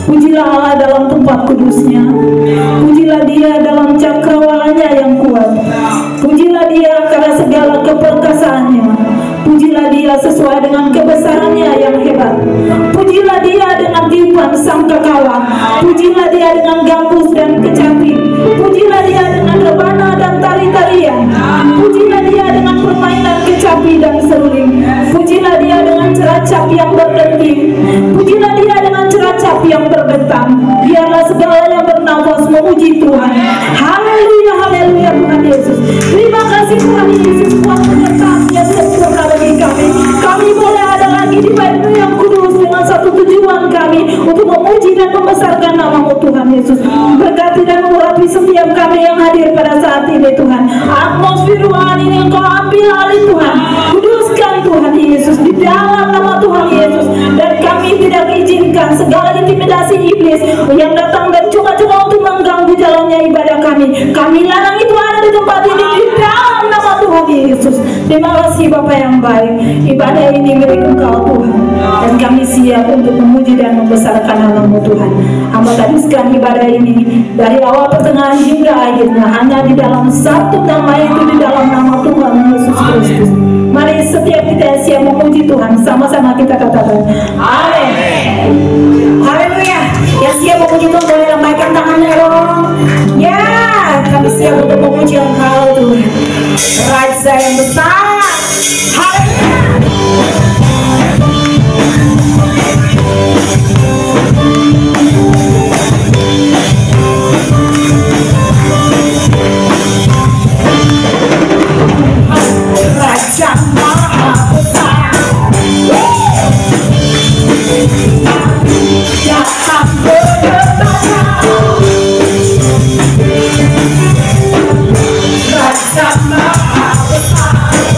Pujilah Allah dalam tempat kudusnya. Pujilah Dia dalam cakrawalanya yang kuat. Pujilah Dia karena segala keperkasaannya. Pujilah Dia sesuai dengan kebesarannya yang hebat. Pujilah Dia dengan tiupan sangkakala. Pujilah Dia dengan gambus dan kecapi. Pujilah Dia dengan rebana dan tari-tarian. Pujilah Dia dengan permainan kecapi dan seruling. Pujilah Dia dengan ceracap yang berdenting. Pujilah Dia dengan ceracap yang berbentang. Biarlah segala yang bernafas memuji Tuhan. Haleluya, haleluya Tuhan Yesus. Terima kasih Tuhan Yesus buat penyertaan-Nya sempurna bagi kami. Kami boleh ada lagi di bait-Mu yang kudus dengan satu tujuan kami untuk memuji dan membesarkan nama-Mu Tuhan Yesus. Berkati dan mengurapi setiap kami yang hadir pada saat ini Tuhan. Atmosfer ruangan ini Engkau ambil alih Tuhan. Kuduskan Tuhan Yesus di dalam nama Tuhan Yesus. Dan kami tidak izinkan segala intimidasi iblis yang datang dan coba-coba untuk mengganggu jalannya ibadah kami. Kami larang itu ada di tempat ini di dalam nama Tuhan Yesus. Terima kasih Bapa yang baik. Ibadah ini milik Engkau Tuhan. Dan kami siap untuk memuji dan membesarkan nama-Mu Tuhan. Hamba teruskan ibadah ini dari awal pertengahan hingga akhirnya hanya di dalam satu nama, itu di dalam nama Tuhan Yesus Kristus. Mari setiap kita siap memuji Tuhan, sama-sama kita katakan amin. Haleluya. Yang siap memuji Tuhan boleh lambaikan tangannya dong. Ya, kami siap untuk memuji Engkau Tuhan, Raja yang besar. Haleluya. Raja Maha Besar, datang bertanya. Raja Maha Besar.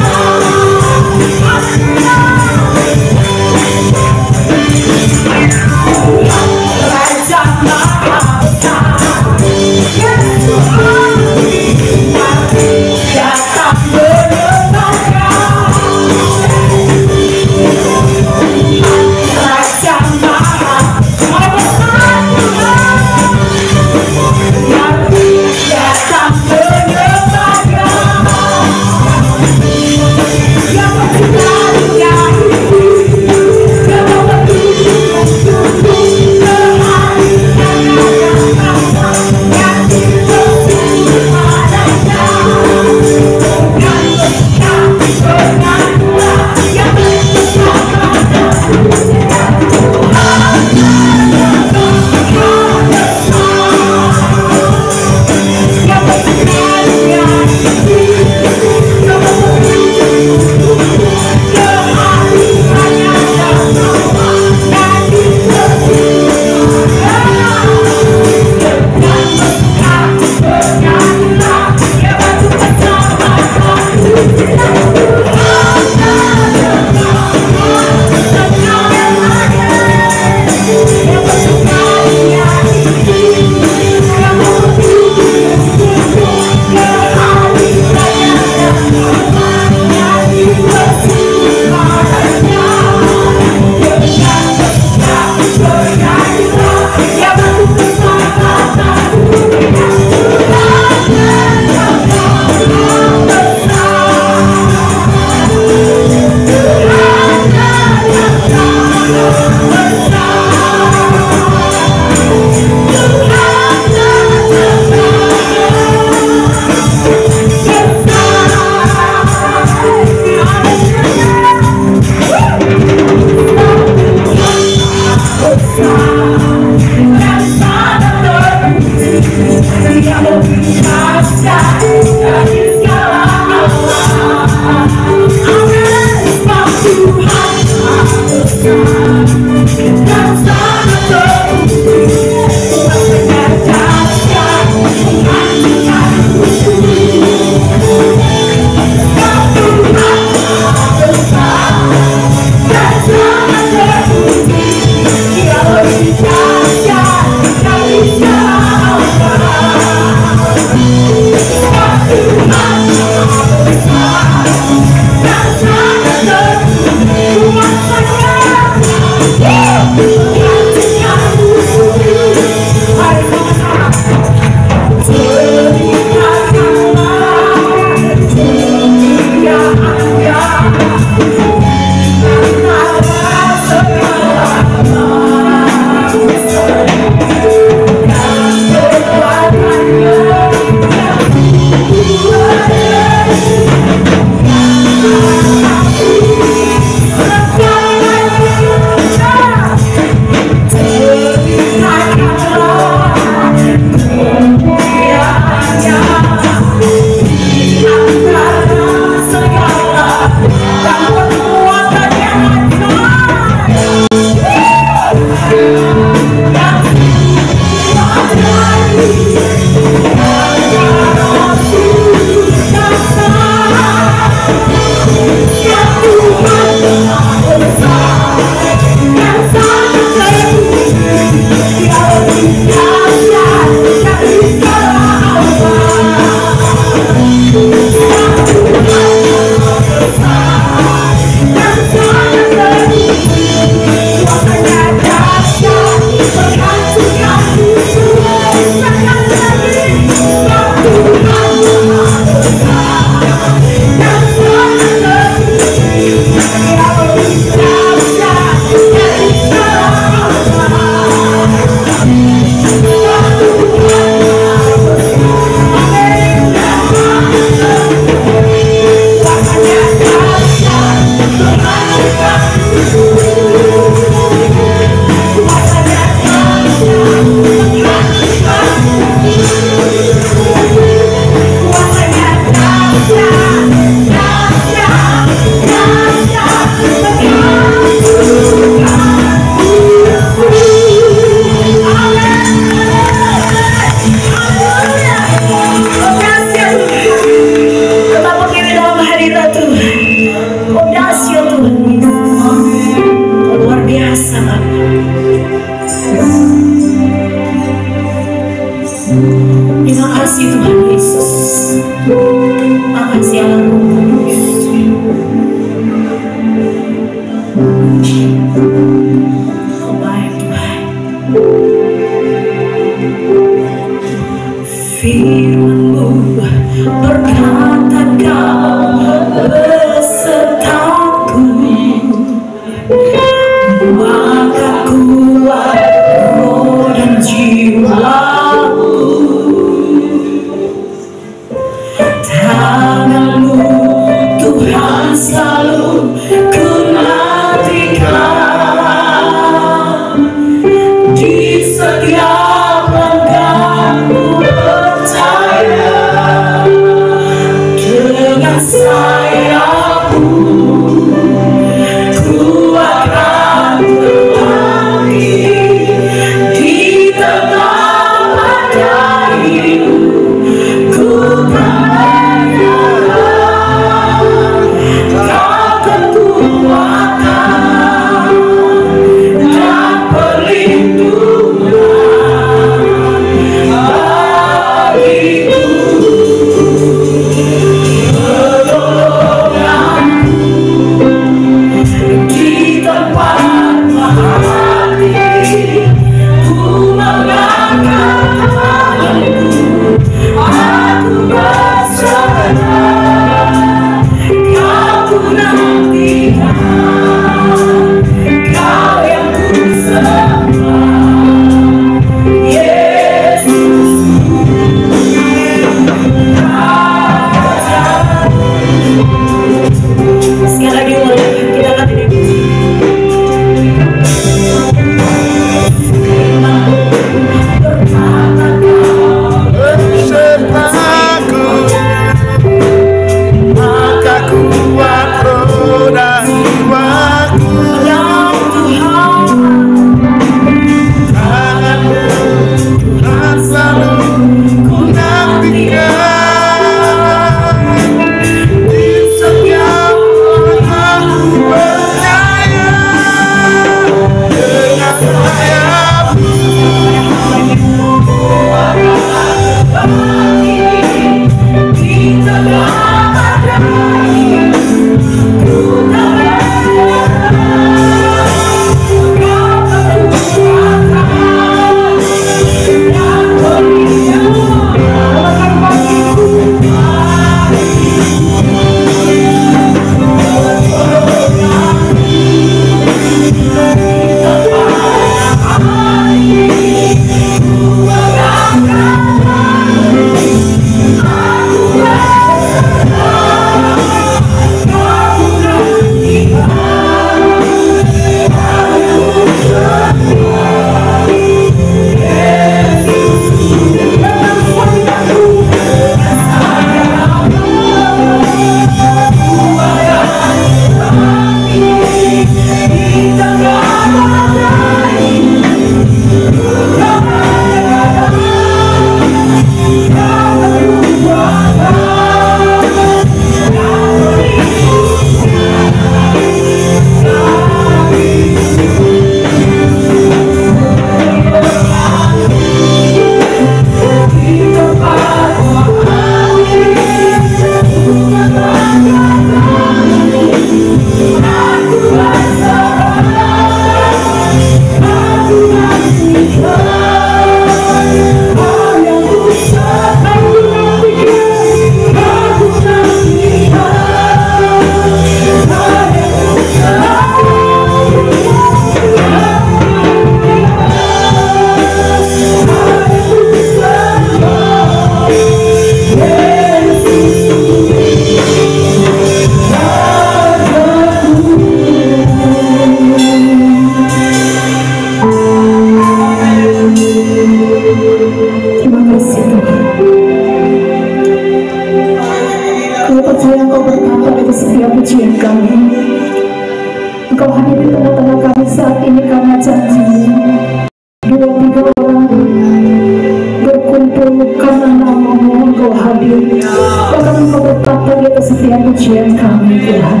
setiap ujian kami Tuhan.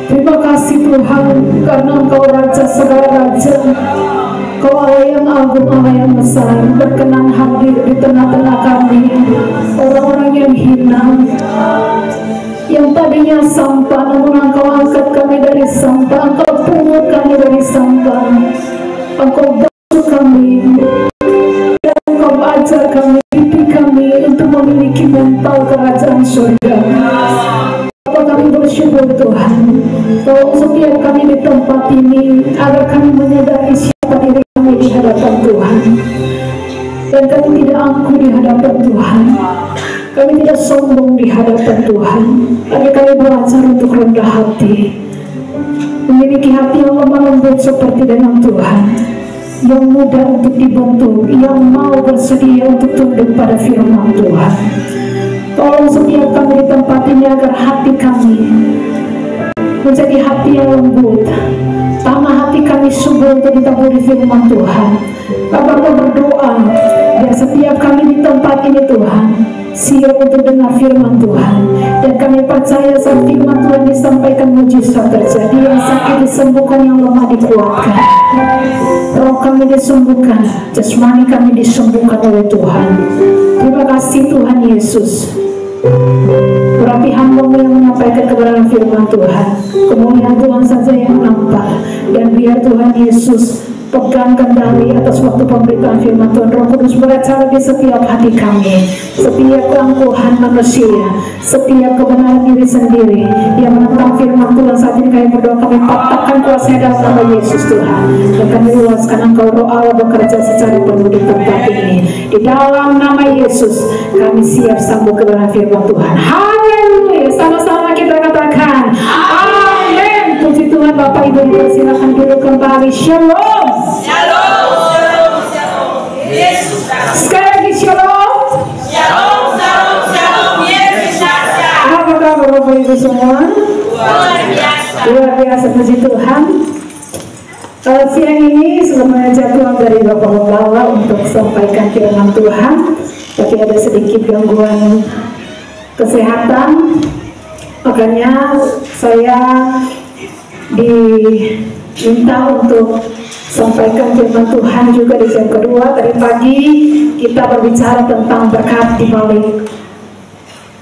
Terima kasih Tuhan, karena Engkau Raja segala Raja, Kau Allah yang agung, Allah yang besar, berkenan hadir di tengah-tengah kami, orang-orang yang hina, yang tadinya sampah, namun Engkau angkat kami dari sampah, Engkau pungut kami dari sampah, Engkau basuh kami, dan Engkau ajar kami, didik kami untuk memiliki mental kerajaan surga. Kami bersyukur Tuhan, tolong setiap kami di tempat ini agar kami menyadari siapa diri kami di hadapan Tuhan, dan kami tidak angkuh di hadapan Tuhan, kami tidak sombong di hadapan Tuhan, tapi kami belajar untuk rendah hati, memiliki hati yang lemah lembut seperti dengan Tuhan, yang mudah untuk dibentuk, yang mau bersedia untuk tunduk pada firman Tuhan. Tolong setiap kami di tempat ini agar hati kami menjadi hati yang lembut, tanah hati kami subur untuk ditaburi firman Tuhan. Bapa, berdoa biar setiap kami di tempat ini Tuhan siap untuk dengar firman Tuhan, dan kami percaya saat firman Tuhan disampaikan mujizat terjadi, yang sakit disembuhkan, yang lemah dikuatkan, roh kami disembuhkan, jasmani kami disembuhkan oleh Tuhan. Terima kasih Tuhan Yesus. Berapi hamba-Mu yang menyampaikan kebenaran firman Tuhan, kemuliaan Tuhan saja yang nampak, dan biar Tuhan Yesus pegang kendali atas waktu pemberitaan firman Tuhan. Roh Kudus beracara di setiap hati kami, setiap keangkuhan manusia, setiap kebenaran diri sendiri yang menentang firman Tuhan. Saat ini kami berdoa, kami patahkan kuasa dalam nama Yesus Tuhan, dan kami luaskan Engkau Roh Allah bekerja secara penuh di tempat ini. Di dalam nama Yesus kami siap sambut kebenaran firman Tuhan. Haleluya, sama-sama kita katakan amin. Puji Tuhan. Bapak Ibu dipersilakan duduk kembali. Shalom. Shalom, shalom, shalom. Yesus Kristus. Sekali lagi shalom. Shalom, shalom, shalom. Yesus Kristus. Apa kabar Bapak Ibu semua? Luar biasa. Luar biasa, puji Tuhan. Siang ini sebelum mengajak Tuhan dari Bapak Pembawa untuk sampaikan firman Tuhan, tapi ada sedikit gangguan kesehatan, makanya saya diminta untuk sampaikan firman Tuhan juga di jam kedua. Tadi pagi kita berbicara tentang berkat di balik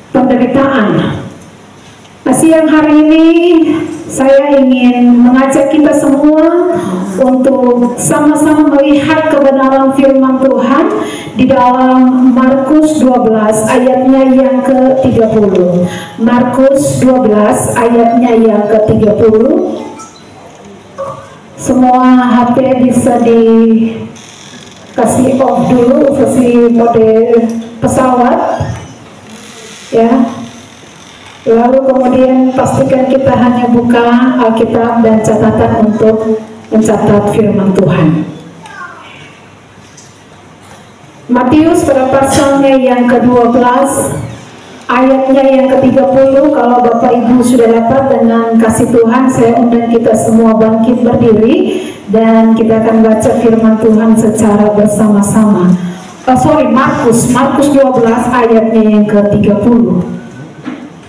penderitaan. Nah, siang hari ini saya ingin mengajak kita semua untuk sama-sama melihat kebenaran firman Tuhan di dalam Markus 12 ayatnya yang ke-30. Markus 12 ayatnya yang ke-30. Semua HP bisa dikasih off dulu, versi mode pesawat ya. Lalu kemudian pastikan kita hanya buka Alkitab dan catatan untuk mencatat firman Tuhan. Matius pada pasalnya yang ke-12 ayatnya yang ke-30. Kalau Bapak Ibu sudah dapat, dengan kasih Tuhan saya undang kita semua bangkit berdiri dan kita akan baca firman Tuhan secara bersama-sama. Markus 12 ayatnya yang ke-30.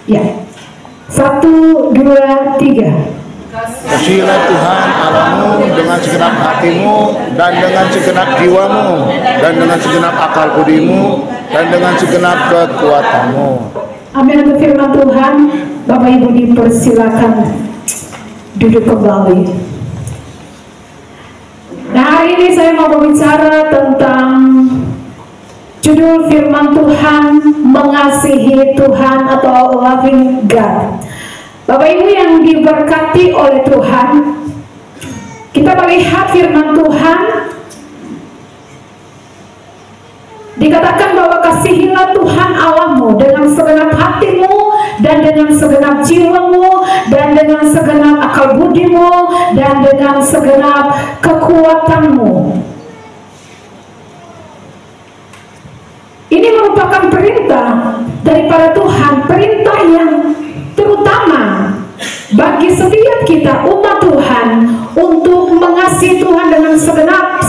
Ya, 1, 2, 3. Kasihilah Tuhan Allahmu dengan segenap hatimu, dan dengan segenap jiwamu, dan dengan segenap akal budimu, dan dengan segenap kekuatanmu. Amin. Untuk firman Tuhan, Bapak Ibu dipersilakan duduk kembali. Nah, hari ini saya mau berbicara tentang judul firman Tuhan, mengasihi Tuhan atau loving God. Bapak Ibu yang diberkati oleh Tuhan, kita melihat firman Tuhan dikatakan bahwa kasihilah Tuhan Allahmu dengan segenap hatimu, dan dengan segenap jiwamu, dan dengan segenap akal budimu, dan dengan segenap kekuatanmu. Ini merupakan perintah daripada Tuhan, perintah yang terutama bagi setiap kita umat Tuhan untuk mengasihi Tuhan dengan segenap,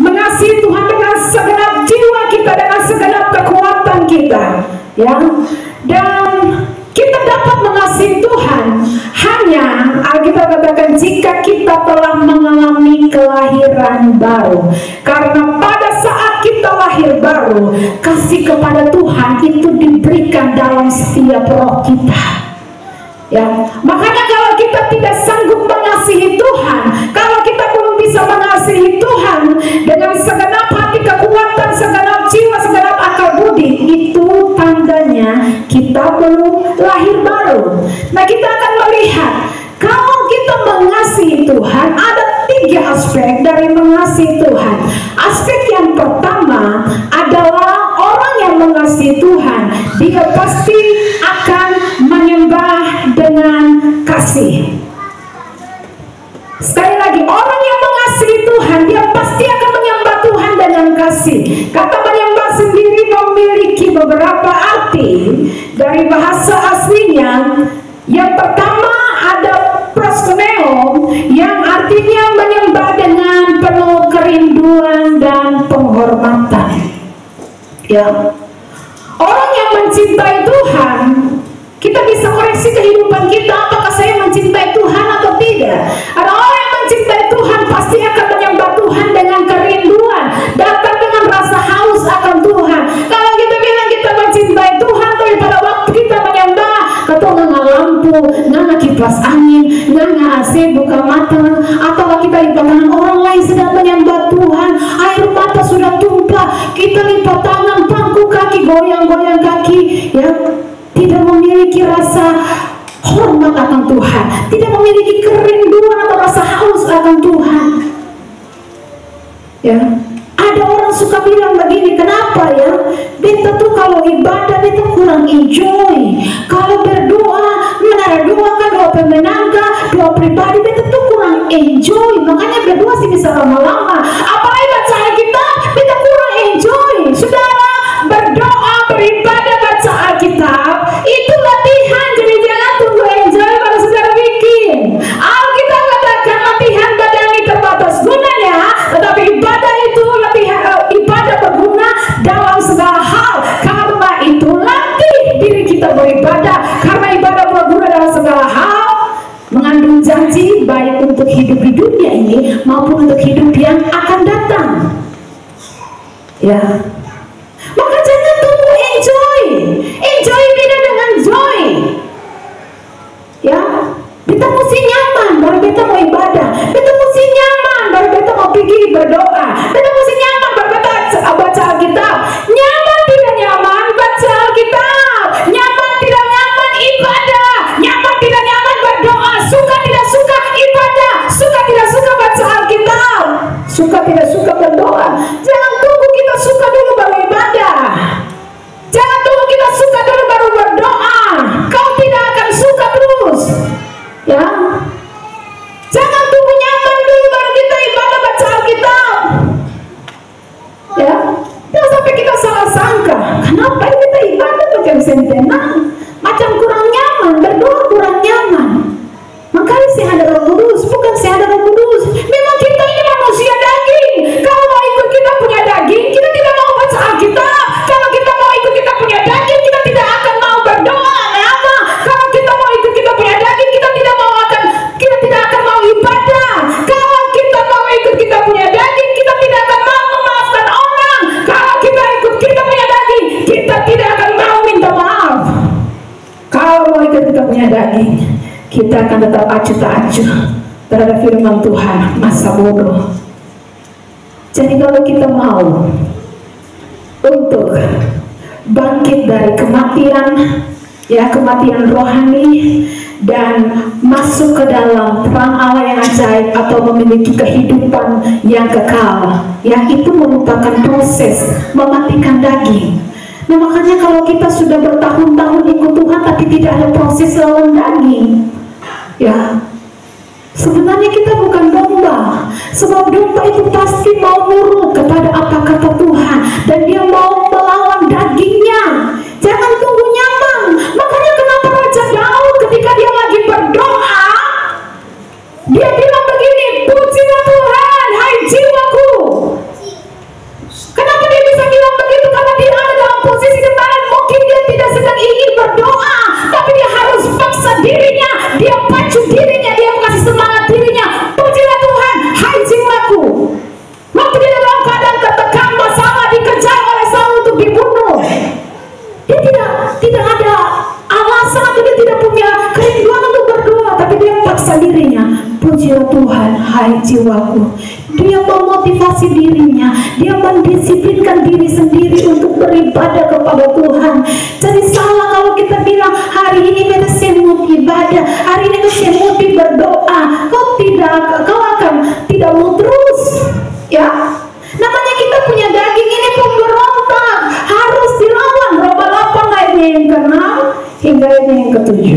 mengasihi Tuhan dengan segenap jiwa kita, dengan segenap kekuatan kita, ya. Dan kita dapat mengasihi Tuhan hanya Alkitab katakan jika kita telah mengalami kelahiran baru. Karena pada saat kita lahir baru, kasih kepada Tuhan itu diberikan dalam setiap roh kita. Ya, makanya kalau kita tidak sanggup mengasihi Tuhan, kalau kita belum bisa mengasihi Tuhan dengan segenap hati, kekuatan, segenap jiwa, segenap akal budi, itu tandanya kita belum lahir baru. Nah, kita akan melihat kalau kita mengasihi Tuhan, ada 3 aspek dari mengasihi Tuhan. Aspek yang pertama adalah orang yang mengasihi Tuhan, dia pasti akan menyembah dengan kasih. Sekali lagi, orang yang mengasihi Tuhan, dia pasti akan menyembah Tuhan dengan kasih. Kata menyembah sendiri memiliki beberapa arti. Dari bahasa aslinya, yang pertama ada proskuneo, yang artinya menyembah dengan penuh kerinduan dan penghormatan. Ya, orang yang mencintai Tuhan, kita bisa koreksi kehidupan kita, apakah saya mencintai Tuhan atau tidak. Ada orang yang mencintai Tuhan pasti akan menyembah Tuhan dengan kerinduan, datang dengan rasa haus akan Tuhan. Kalau kita bilang kita mencintai Tuhan, tapi pada waktu kita menyembah, atau nggak lampu, nggak kipas angin, nggak AC, buka mata, atau kita lipat tangan orang lain sedang menyembah Tuhan, air mata sudah tumpah, kita lipat tangan, pangku kaki, goyang-goyang kaki, ya, tidak memiliki rasa hormat akan Tuhan, tidak memiliki kerinduan atau rasa haus akan Tuhan. Ya, ada orang suka bilang begini, kenapa ya? Beta tuh kalau ibadah beta kurang enjoy. Kalau berdoa, menara doa kan doa pemenangga, doa pribadi beta tuh kurang enjoy. Makanya berdoa sih bisa lama-lama. Apalagi baca Alkitab, beta kurang enjoy. Saudara, berdoa, beribadah, baca Alkitab itu latihan, jadi jangan tunggu enjoy baru saudara bikin. Alkitab katakan latihan badani terbatas gunanya, tetapi ibadah itu ibadah berguna dalam segala hal. Karena itu latih diri kita beribadah, karena ibadah berguna dalam segala hal, mengandung janji baik untuk hidup di dunia ini maupun untuk hidup yang akan datang. Ya, maka jangan tunggu enjoy. Enjoy beda dengan joy. Ya, kita mesti nyaman baru kita mau ibadah. Kita mesti nyaman baru kita mau pergi berdoa. Kita mesti nyaman baru kita baca Alkitab. Nyaman tidak nyaman baca Alkitab. Nyaman tidak nyaman ibadah. Nyaman tidak nyaman berdoa. Suka tidak suka ibadah. Suka tidak suka baca Alkitab. Suka tidak suka berdoa. Jangan tunggu kita suka dulu baru ibadah. Jangan tunggu kita suka dulu baru berdoa. Kau tidak akan suka terus. Ya, jangan tunggu nyaman dulu baru kita ibadah baca Alkitab. Ya, jangan sampai kita salah sangka. Kenapa kita ibadah macam sentenang, macam kurang nyaman, berdoa kurang nyaman. Makanya saya ada Roh Kudus, bukan saya ada Roh Kudus. Memang kita ini manusia daging. Kalau mau ikut kita punya daging, kita tidak mau baca Alkitab. Kalau kita mau ikut kita punya daging, kita tidak akan mau berdoa. Kenapa? Kalau kita mau ikut kita punya daging, kita tidak akan mau ibadah. Kalau kita mau ikut kita punya daging, kita tidak akan mau memaafkan orang. Kalau kita ikut kita punya daging, kita tidak akan mau minta maaf. Kalau mau ikut kita punya daging, kita akan tetap acuh tak acuh terhadap firman Tuhan, masa bodoh. Jadi kalau kita mau untuk bangkit dari kematian, ya, kematian rohani, dan masuk ke dalam terang Allah yang ajaib atau memiliki kehidupan yang kekal, ya, itu merupakan proses mematikan daging. Nah, makanya kalau kita sudah bertahun-tahun ikut Tuhan tapi tidak ada proses lawan daging, ya, sebenarnya kita bukan domba. Sebab domba itu pasti mau nurut kepada apa kata Tuhan, dan dia mau melawan dagingnya. Jangan tunggu nyaman. Makanya kenapa Raja Daud ketika dia lagi berdoa, dia bilang begini, pujilah Tuhan, hai jiwaku. Kenapa dia bisa bilang begitu? Karena dia ada dalam posisi ketaatan. Mungkin dia tidak sedang ingin berdoa, menguasai jiwaku. Dia memotivasi dirinya, dia mendisiplinkan diri sendiri untuk beribadah kepada Tuhan. Jadi salah kalau kita bilang hari ini kita semut ibadah, hari ini kita semut berdoa. Kau akan tidak mau terus, ya. Namanya kita punya daging ini pemberontak, harus dilawan. Roma 8 ayatnya yang ke-6 hingga ayatnya yang ke-7.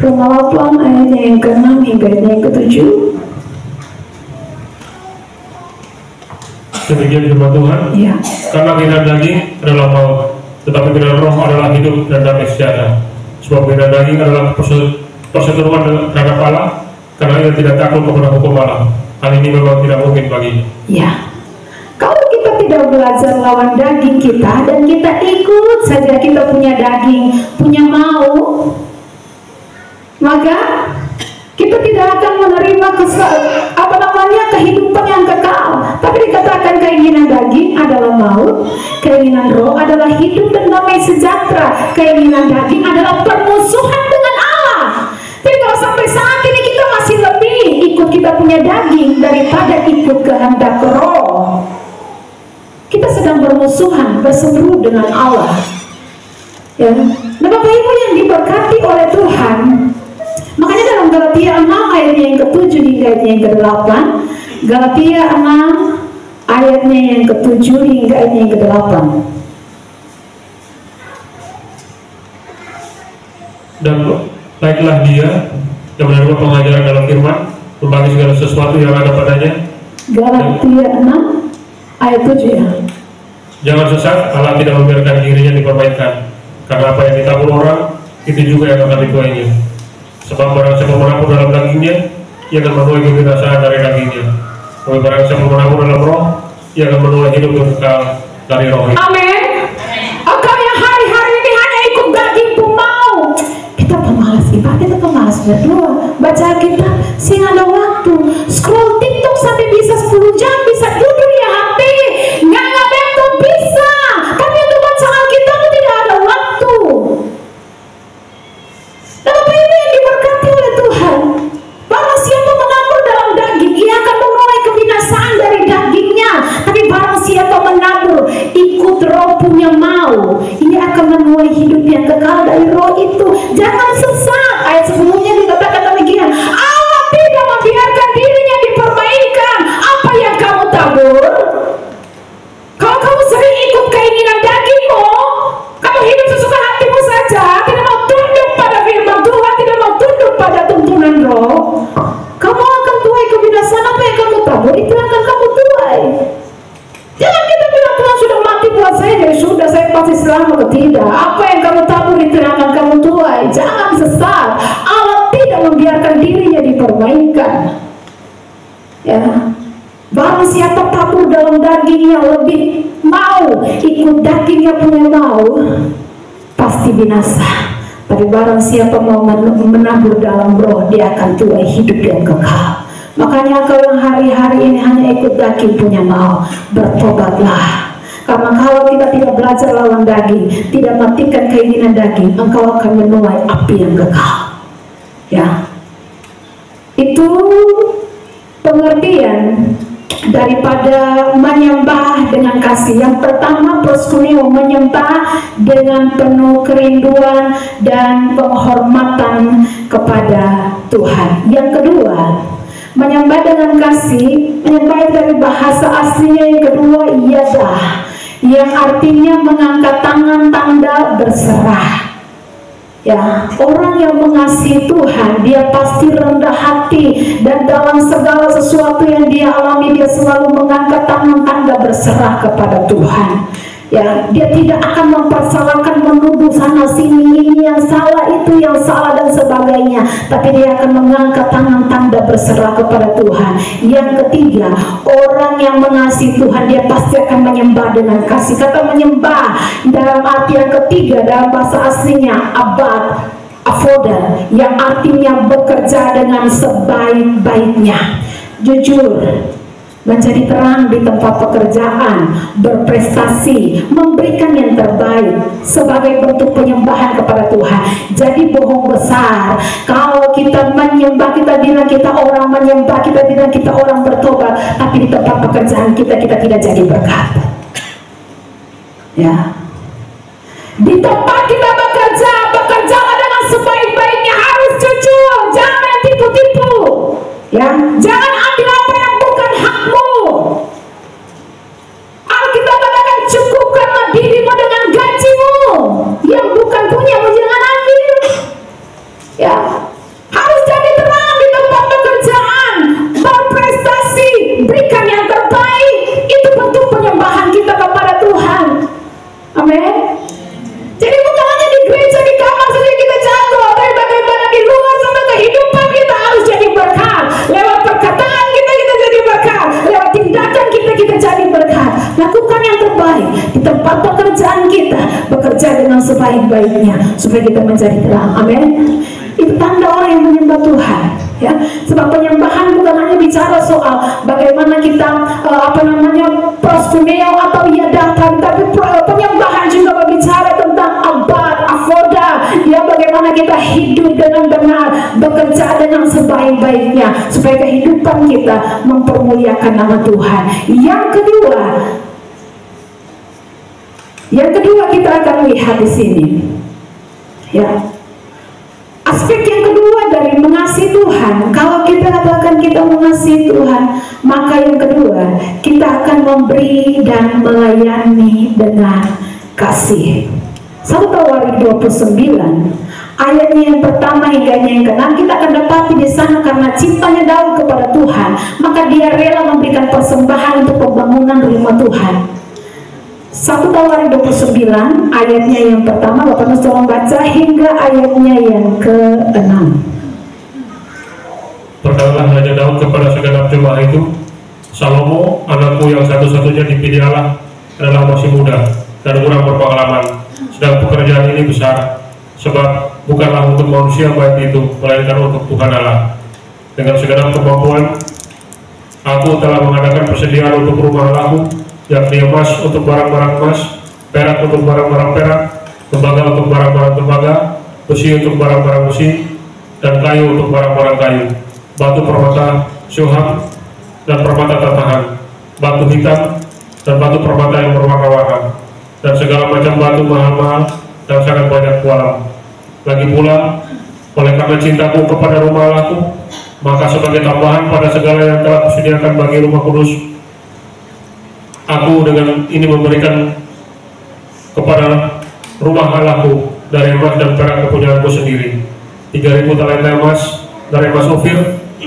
Roma 8 ayatnya yang ke-6 hingga ayatnya yang ke-7. Demikian firman Tuhan. Ya. Karena keinginan daging adalah maut, tetapi keinginan roh adalah hidup dan damai sejahtera. Sebab keinginan daging adalah perseteruan terhadap Allah, karena ia tidak takut kepada hukum Allah. Hal ini memang tidak mungkin baginya. Ya. Kalau kita tidak belajar lawan daging kita dan kita ikut saja kita punya daging, punya mau, maka kita tidak akan menerima kehidupan yang kekal. Tapi dikatakan keinginan daging adalah maut, keinginan roh adalah hidup dan damai sejahtera. Keinginan daging adalah permusuhan dengan Allah. Tapi kalau sampai saat ini kita masih lebih ikut kita punya daging daripada ikut kehendak roh, kita sedang bermusuhan, berseteru dengan Allah. Ya. Nah, Bapak Ibu yang diberkati oleh Tuhan, makanya dalam Galatia 6 ayatnya yang ke-7 hingga ayatnya yang ke-8, Galatia 6 ayatnya yang ke-7 hingga ayatnya yang ke-8. Dan baiklah dia yang menerima pengajaran dalam firman, berbagi segala sesuatu yang ada padanya. Galatia 6 ayat 7 ya. Jangan sesat, Allah tidak membiarkan dirinya dipermainkan, karena apa yang ditabur orang, itu juga yang akan dituainya. Sebab barang siapa menabur dalam dagingnya, ia akan menuai kebinasaan dari dagingnya. Tapi barang siapa menabur dalam roh, ia akan menuai hidup yang kekal dari roh. Amin. Engkau yang hari-hari ini hanya ikut daging pun mau. Kita pemalas ibadah, kita pemalas berdoa, baca kita, sehingga ada waktu scroll TikTok sampai bisa 10 jam, bisa duduk di HP, nggak laptop bisa, tapi untuk baca Alkitab tidak ada waktu. Nah, Bapak Ibu yang diberkati oleh Tuhan, barang siapa menabur dalam daging, ia akan menuai kebinasaan dari dagingnya. Tapi barang siapa menabur ikut roh punya mau, ia akan menuai hidup yang kekal dari roh itu. Jangan sesat. Ayat sebelumnya dikatakan demikian, Allah tidak membiarkan dirinya dipermainkan. Apa yang kamu tabur, kalau kamu sering ikut keinginan dagingmu, kamu hidup sesuka hatimu saja, tidak mau tunduk pada firman Tuhan, tidak mau tunduk pada tuntunan roh, kamu akan tuai kebinasaan. Apa yang kamu tabur, itu akan kamu tuai. Jangan kita bilang Tuhan sudah mati buat saya, jadi sudah saya pasti selamat. Tidak. Apa yang kamu tabur itu yang akan kamu tuai. Jangan sesat. Allah tidak membiarkan dirinya dipermainkan. Ya. Barang siapa tabur dalam dagingnya lebih mau, ikut dagingnya punya mau, pasti binasa. Tapi barang siapa mau menabur dalam roh, dia akan tuai hidup yang kekal. Makanya engkau yang hari-hari ini hanya ikut daging punya mau, bertobatlah. Karena kalau kita tidak belajar lawan daging, tidak matikan keinginan daging, engkau akan menuai api yang kekal. Ya, itu pengertian daripada menyembah dengan kasih. Yang pertama, proskuneo, menyembah dengan penuh kerinduan dan penghormatan kepada Tuhan. Yang kedua, menyembah dengan kasih, menyembah dari bahasa aslinya yang kedua, yadah, yang artinya mengangkat tangan tanda berserah. Ya, orang yang mengasihi Tuhan, dia pasti rendah hati, dan dalam segala sesuatu yang dia alami, dia selalu mengangkat tangan tanda berserah kepada Tuhan. Ya, dia tidak akan mempersalahkan, menuduh sana sini, ini yang salah, itu yang salah dan sebagainya, tapi dia akan mengangkat tangan tanda berserah kepada Tuhan. Yang ketiga, orang yang mengasihi Tuhan, dia pasti akan menyembah dengan kasih. Kata menyembah dalam arti yang ketiga dalam bahasa aslinya abad, avoda, yang artinya bekerja dengan sebaik-baiknya. Jujur, menjadi terang di tempat pekerjaan, berprestasi, memberikan yang terbaik sebagai bentuk penyembahan kepada Tuhan. Jadi bohong besar kalau kita menyembah, kita bilang kita orang menyembah, kita bilang kita orang bertobat, tapi di tempat pekerjaan kita tidak jadi berkat. Ya, di tempat kita bekerjalah dengan sebaik-baiknya, harus jujur, jangan tipu-tipu. Ya, jangan ambil apa yang bukan hakmu. Alkitab katakan cukupkanlah dirimu dengan gajimu, yang bukan punyamu jangan ambil. Ya, harus jadi terang di tempat pekerjaan, berprestasi, berikan yang terbaik. Itu bentuk penyembahan kita kepada Tuhan. Amin. Jadi bukan hanya di gereja, di kamar saja kita jago, tapi bagaimana di luar sama kehidupan kita harus jadi berkat. Lewat perkataan kita jadi berkat, lewat tindakan kita jadi berkat. Lakukan yang terbaik di tempat pekerjaan kita, bekerja dengan sebaik-baiknya supaya kita menjadi terang. Amin. Itu tanda orang yang menyembah Tuhan. Ya, sebab penyembahan bukan hanya bicara soal bagaimana kita proskuneo atau ya datang, tapi penyembahan juga berbicara tentang abad, avoda, ya bagaimana kita hidup dengan benar, bekerja dengan sebaik-baiknya supaya kehidupan kita mempermuliakan nama Tuhan. Yang kedua kita akan lihat di sini. Ya. Aspek yang kedua dari mengasihi Tuhan, kalau kita katakan kita mengasihi Tuhan, maka yang kedua kita akan memberi dan melayani dengan kasih. 1 Tawarik 29 ayatnya yang pertama hingga yang ke-6 kita akan dapati di sana, karena cintanya Daud kepada Tuhan, maka dia rela memberikan persembahan untuk pembangunan rumah Tuhan. 1 Tawarik 29 ayatnya yang pertama, Bapak Nus tolong baca hingga ayatnya yang ke-6. Berkatalah Raja Daud kepada segenap jemaah itu, Salomo, anakku yang satu-satunya dipilih Allah, adalah masih muda dan kurang berpengalaman, sedang pekerjaan ini besar, sebab bukanlah untuk manusia baik itu, melainkan untuk Tuhan Allah. Dengan segenap kemampuan, aku telah mengadakan persediaan untuk rumah Allahku, yakni emas untuk barang-barang emas, perak untuk barang-barang perak, tembaga untuk barang-barang tembaga, besi untuk barang-barang besi, dan kayu untuk barang-barang kayu, batu permata syuham dan permata tertahan, batu hitam dan batu permata yang berwarna-warna, dan segala macam batu mahal-mahal dan sangat banyak kualam. Lagi pula, oleh karena cintaku kepada rumah Allahku, maka sebagai tambahan pada segala yang telah disediakan bagi rumah kudus, aku dengan ini memberikan kepada rumah Allahku dari emas dan perak kepunyaanku sendiri 3.000 talenta emas dari emas Ofir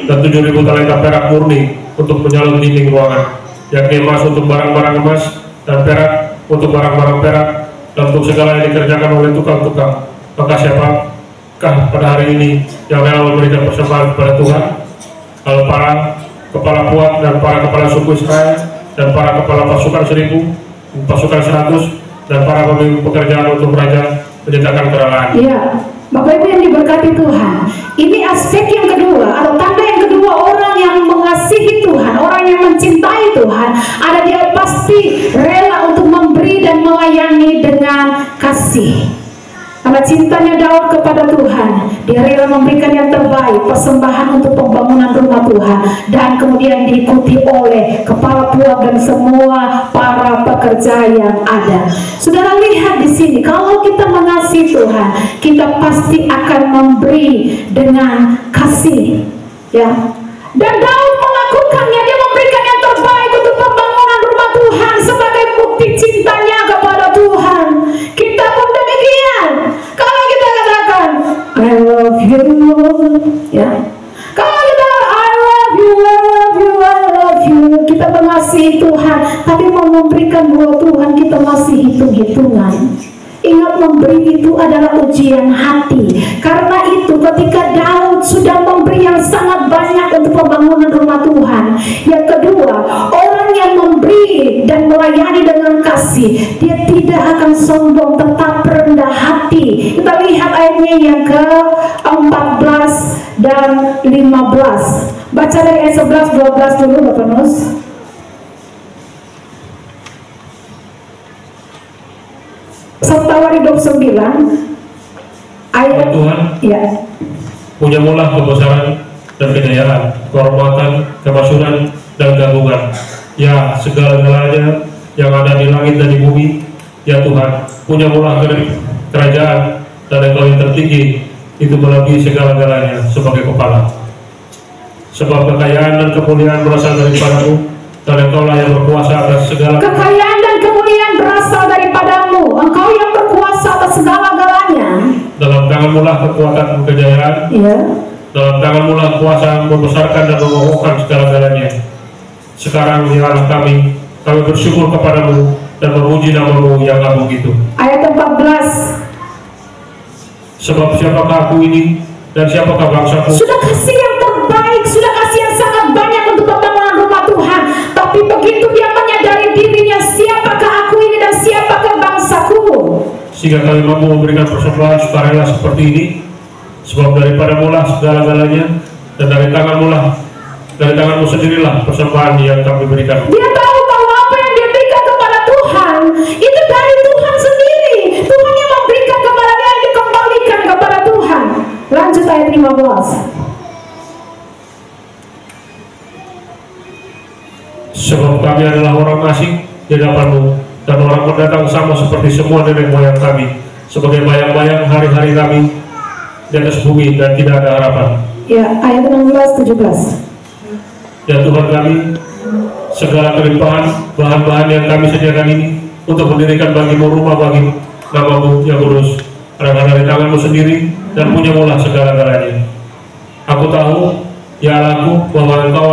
dan 7.000 talenta perak murni untuk menyalur dinding ruangan, yakni emas untuk barang-barang emas dan perak untuk barang-barang perak dan untuk segala yang dikerjakan oleh tukang-tukang. Maka siapakah pada hari ini yang rela memberikan persembahan kepada Tuhan? Kalau para kepala puak dan para kepala suku Israel dan para kepala pasukan 1.000, pasukan 100, dan para pemimpin pekerjaan untuk raja menyatakan keralahan. Iya, Bapak Ibu yang diberkati Tuhan, ini aspek yang kedua atau tanda yang kedua orang yang mengasihi Tuhan, orang yang mencintai Tuhan, ada dia pasti rela untuk memberi dan melayani dengan kasih. Karena cintanya Daud kepada Tuhan, dia rela memberikan yang terbaik, persembahan untuk pembangunan rumah Tuhan, dan kemudian diikuti oleh kepala puak dan semua para pekerja yang ada. Saudara lihat di sini, kalau kita mengasihi Tuhan, kita pasti akan memberi dengan kasih, ya. Dan Daud melakukannya, dia memberikan yang terbaik untuk pembangunan rumah Tuhan sebagai bukti cintanya kepada Tuhan. Kita pun demikian. Kalau kita katakan I love you, ya. Kalau kita I love you, I love you, I love you, kita mengasihi Tuhan, tapi mau memberikan buat Tuhan kita masih hitung-hitungan. Ingat, memberi itu adalah ujian hati. Karena itu ketika Daud sudah memberi yang sangat banyak untuk pembangunan rumah Tuhan, yang kedua, orang yang memberi dan melayani dengan kasih, dia tidak akan sombong, tetap rendah hati. Kita lihat ayatnya yang ke-14 dan 15. Baca dari ayat 11, 12 dulu Bapak Nus. Sabtawari 29 ayat Tuhan, ya. punyamulah kebesaran dan kejayaan, kehormatan, kemasyhuran, dan keagungan. Ya, segala-galanya yang ada di langit dan di bumi, ya Tuhan, punyamulah kerajaan dan Engkau yang tertinggi, itu melebihi segala-galanya sebagai kepala. Sebab kekayaan dan kemuliaan berasal daripadamu, dan Engkaulah yang berkuasa atas segala. Kekayaan dan kemuliaan berasal daripadamu, Engkau yang berkuasa atas segala-galanya. Dalam tanganmu-lah kekuatan dan kejayaan, Ya. dalam tanganmu-lah kuasa membesarkan dan mengokohkan segala-galanya. Sekarang ya Allah kami bersyukur kepadamu dan memuji namamu yang agung itu. Ayat 14. Sebab siapakah aku ini dan siapakah bangsaku? Sudah kasih yang terbaik, sudah kasih yang sangat banyak untuk pembangunan rumah Tuhan. Tapi begitu dia menyadari dirinya, siapakah aku ini dan siapakah bangsaku? Sehingga kami mampu memberikan persembahan sukarela seperti ini. Sebab daripadamu-lah segala-galanya, dan dari tanganmu sendirilah persembahan yang kami berikan. Dia tahu bahwa apa yang dia berikan kepada Tuhan itu dari Tuhan sendiri. Tuhan yang memberikan kepada dia, yang dikembalikan kepada Tuhan. Lanjut ayat 15. Sebab kami adalah orang asing di hadapanmu, dan orang pendatang sama seperti semua nenek moyang kami, sebagai bayang-bayang hari-hari kami di atas bumi, dan tidak ada harapan. Ya, ayat 16-17. Ya Tuhan kami, segala kelimpahan bahan-bahan yang kami sediakan ini untuk mendirikan bagimu rumah bagi namamu yang kudus adalah dari tanganmu sendiri, dan punyamulah segala-galanya. Aku tahu, ya Allahku, bahwa Engkau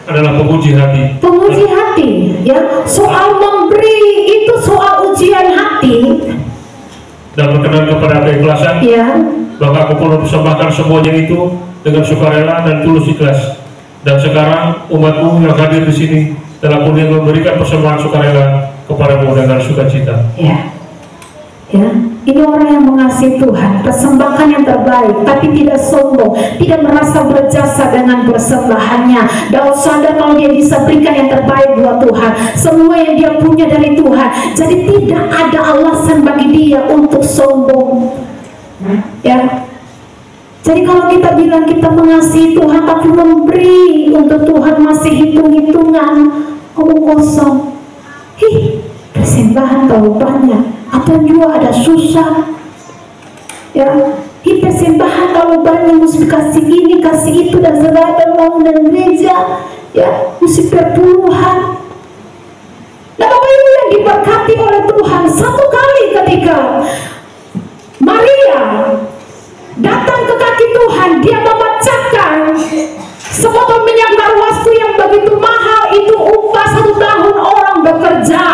adalah pemuji hati. Pemuji hati, ya. Soal memberi itu soal ujian hati. Dan berkenan kepada keikhlasan. Ya. Maka aku pun mempersembahkan semuanya itu dengan sukarela dan tulus ikhlas. Dan sekarang umatmu yang hadir di sini telah pun memberikan persembahan sukarela kepadamu dengan sukacita. Ya. Ya, ini orang yang mengasihi Tuhan, persembahkan yang terbaik, tapi tidak sombong, tidak merasa berjasa dengan persembahannya. Daud sadar kalau dia bisa berikan yang terbaik buat Tuhan, semua yang dia punya dari Tuhan. Jadi tidak ada alasan bagi dia untuk sombong. Ya. Jadi kalau kita bilang kita mengasihi Tuhan tapi memberi untuk Tuhan masih hitung-hitungan, omong kosong. Persembahan terlalu banyak, atau juga ada susah. Ya, persembahan terlalu banyak, mesti kasih ini, kasih itu, dan segala bangunan gereja. Ya, mesti perpuluhan. Nah, Bapak Ibu yang diberkati oleh Tuhan, satu kali ketika Maria datang ke kaki Tuhan, dia memecahkan sepotong minyak narwastu yang begitu mahal, itu upah 1 tahun orang bekerja.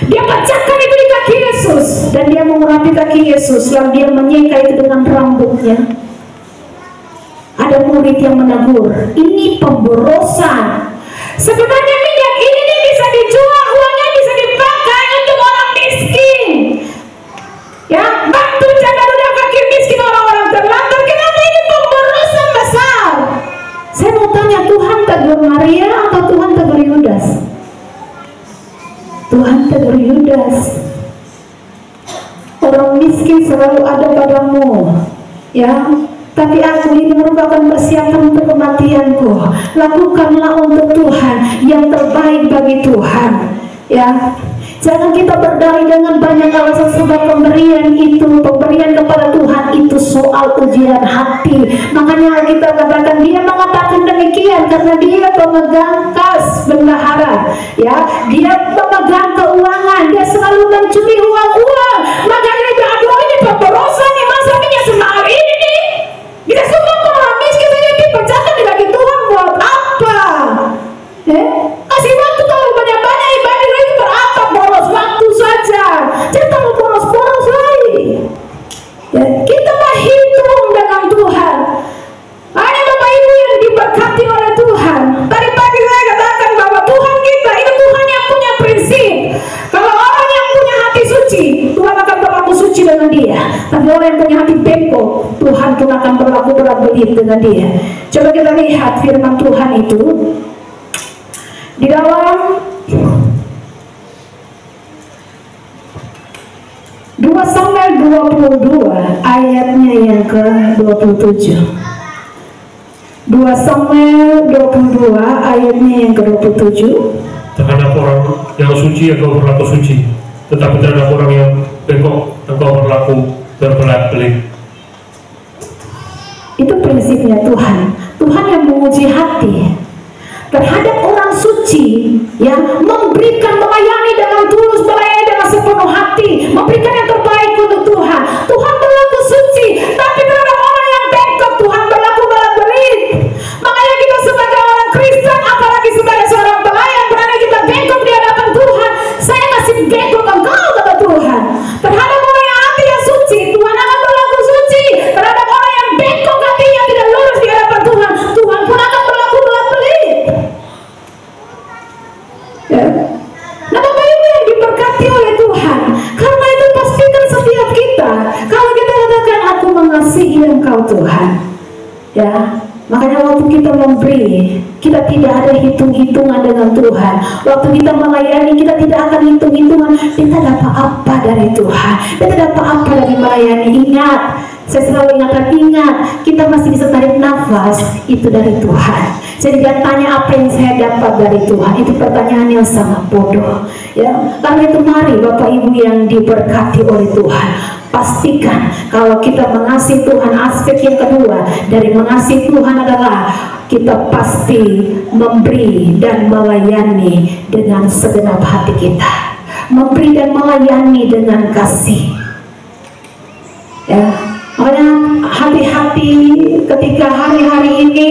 Dia pecahkan itu di kaki Yesus, dan dia mengurapi kaki Yesus, lalu dia menyeka itu dengan rambutnya. Ada murid yang menegur, ini pemborosan. Sebenarnya minyak ini nih bisa dijual, uangnya bisa dipakai untuk orang miskin. Ya, bantu jaga ludah kaki miskin orang-orang terlantar. Kenapa ini pemborosan besar? Saya mau tanya, Tuhan tegur Maria atau Tuhan tegur Yudas? Tuhan tegur Yudas. Orang miskin selalu ada padamu, ya. Tapi aku ini merupakan persiapan untuk kematianku. Lakukanlah untuk Tuhan yang terbaik bagi Tuhan, ya. Jangan kita berdalih dengan banyak alasan, sebab pemberian kepada Tuhan itu soal ujian hati. Makanya kita katakan, dia mengatakan demikian karena dia pemegang kas bendahara, ya. Dia pemegang keuangan, dia selalu mencuri uang. Makanya dia, aduh ini pemborosan nih, masa minyak semahal ini nih. Kita semua orang miskin saja dipecahkan di kaki Tuhan buat apa? Kasih waktu terlalu banyak-banyak, ibadah itu berapa? Boros waktu saja. Jangan terlalu boros-boros lagi. Ya, kita mah hitung dengan Tuhan. Hanya Bapak Ibu yang diberkati oleh Tuhan. Tadi pagi saya katakan bahwa Tuhan kita itu Tuhan yang punya prinsip. Kalau orang yang punya hati suci, Tuhan akan berlaku suci dengan dia. Tapi orang yang punya hati bengkok, Tuhan pun akan berlaku berat-belit dengan dia. Coba kita lihat firman Tuhan itu di dalam 22 ayatnya yang ke-27. 2 Samuel 22 ayatnya yang ke-27. Terhadap orang yang suci engkau berlaku suci, tetapi terhadap orang yang bengkok engkau berlaku berbelat-belit. Itu prinsipnya Tuhan. Tuhan yang menguji hati terhadap orang suci, yang memberikan, melayani dengan tulus, melayani dengan sepenuh hati, memberikan yang terbaik untuk Tuhan. Tuhan berlaku suci, tapi terhadap orang yang bengkok Tuhan berlaku belat-belit. Makanya kita sebagai orang Kristen, apalagi sebagai seorang pelayan, berani kita bengkok di hadapan Tuhan. Saya masih bengkok engkau, kata Tuhan. Terhadap orang yang hati yang suci, Tuhan akan berlaku suci. Terhadap orang yang bengkok hatinya tidak lurus di hadapan Tuhan, Tuhan pun akan berlaku belat-belit. Ya. Nah, Bapak Ibu yang diberkati oleh Tuhan, karena itu pastikan setiap kita, kalau kita katakan aku mengasihi Engkau Tuhan, ya, makanya waktu kita memberi, kita tidak ada hitung-hitungan dengan Tuhan. Waktu kita melayani, kita tidak akan hitung-hitungan kita dapat apa dari Tuhan, kita dapat apa dari melayani. Ingat, saya selalu ingat, kita masih bisa tarik nafas, itu dari Tuhan. Jadi jangan tanya apa yang saya dapat dari Tuhan, itu pertanyaan yang sangat bodoh. Ya, karena itu mari Bapak Ibu yang diberkati oleh Tuhan, pastikan kalau kita mengasihi Tuhan, aspek yang kedua dari mengasihi Tuhan adalah kita pasti memberi dan melayani dengan segenap hati kita, memberi dan melayani dengan kasih. Ya. Makanya hati-hati ketika hari-hari ini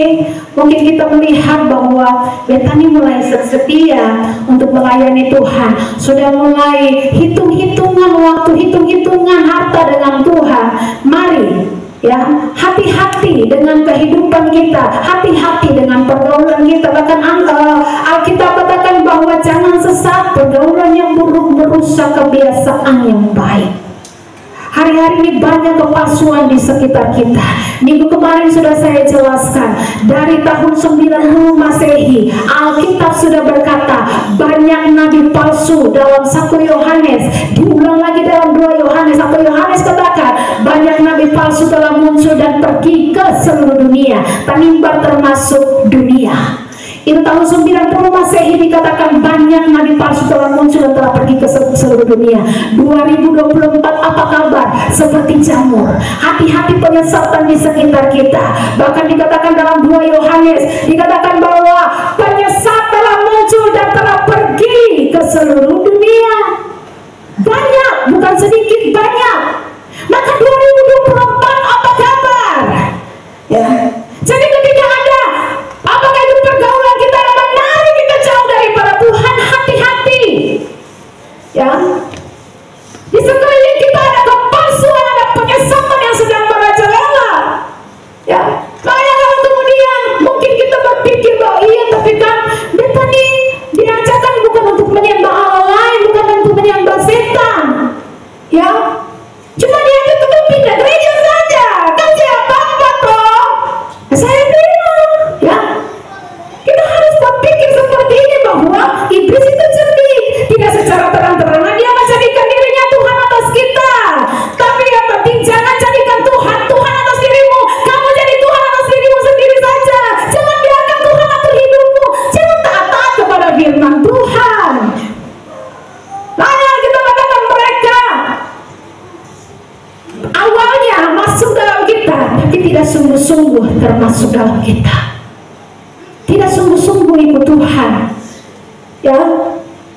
mungkin kita melihat bahwa Betani mulai setia untuk melayani Tuhan, sudah mulai hitung-hitungan waktu, hitung-hitungan harta dengan Tuhan. Mari ya, hati-hati dengan kehidupan kita, hati-hati dengan pergaulan kita. Bahkan Alkitab katakan bahwa jangan sesat, pergaulan yang buruk merusak kebiasaan yang baik. Hari-hari ini banyak kepalsuan di sekitar kita. Minggu kemarin sudah saya jelaskan, dari tahun 90 Masehi, Alkitab sudah berkata banyak nabi palsu dalam 1 Yohanes, diulang lagi dalam 2 Yohanes. 1 Yohanes katakan banyak nabi palsu telah muncul dan pergi ke seluruh dunia, menimpa termasuk dunia. Itu tahun 90 Masehi dikatakan banyak nabi palsu telah muncul dan telah pergi ke seluruh dunia. 2024 apa kabar? Seperti jamur. Hati-hati penyesatan di sekitar kita. Bahkan dikatakan dalam 2 Yohanes, dikatakan bahwa penyesat telah muncul dan telah pergi ke seluruh dunia. Banyak, bukan sedikit, banyak. Maka 2024 apa kabar? Ya. Jadi ketika ada apakah itu pergaulan kita yang menarik kita jauh daripada Tuhan, hati-hati. Ya. Di sekeliling kita ada kepalsuan, ada penyesatan yang sedang merajalela. Ya. Makanya kalau kemudian mungkin kita berpikir bahwa iya, tapi kan Betani diajarkan bukan untuk menyembah Allah lain, bukan untuk menyembah setan. Ya. Cuma dia itu tetap pindah gereja saja. Kan siapa apa toh? Saya bilang, ya. Kita harus berpikir seperti ini bahwa iblis itu cerdik. Tidak secara terang-terangan dia menjadikan dirinya Tuhan atas kita. Tapi yang penting jangan jadikan Tuhan atas dirimu. Kamu jadi Tuhan atas dirimu sendiri saja. Jangan biarkan Tuhan atur hidupmu. Jangan taat kepada firman Tuhan. Lalu kita katakan mereka awalnya masuk dalam kita, tapi tidak sungguh-sungguh termasuk dalam kita. Tidak sungguh-sungguh ikut Tuhan. Ya.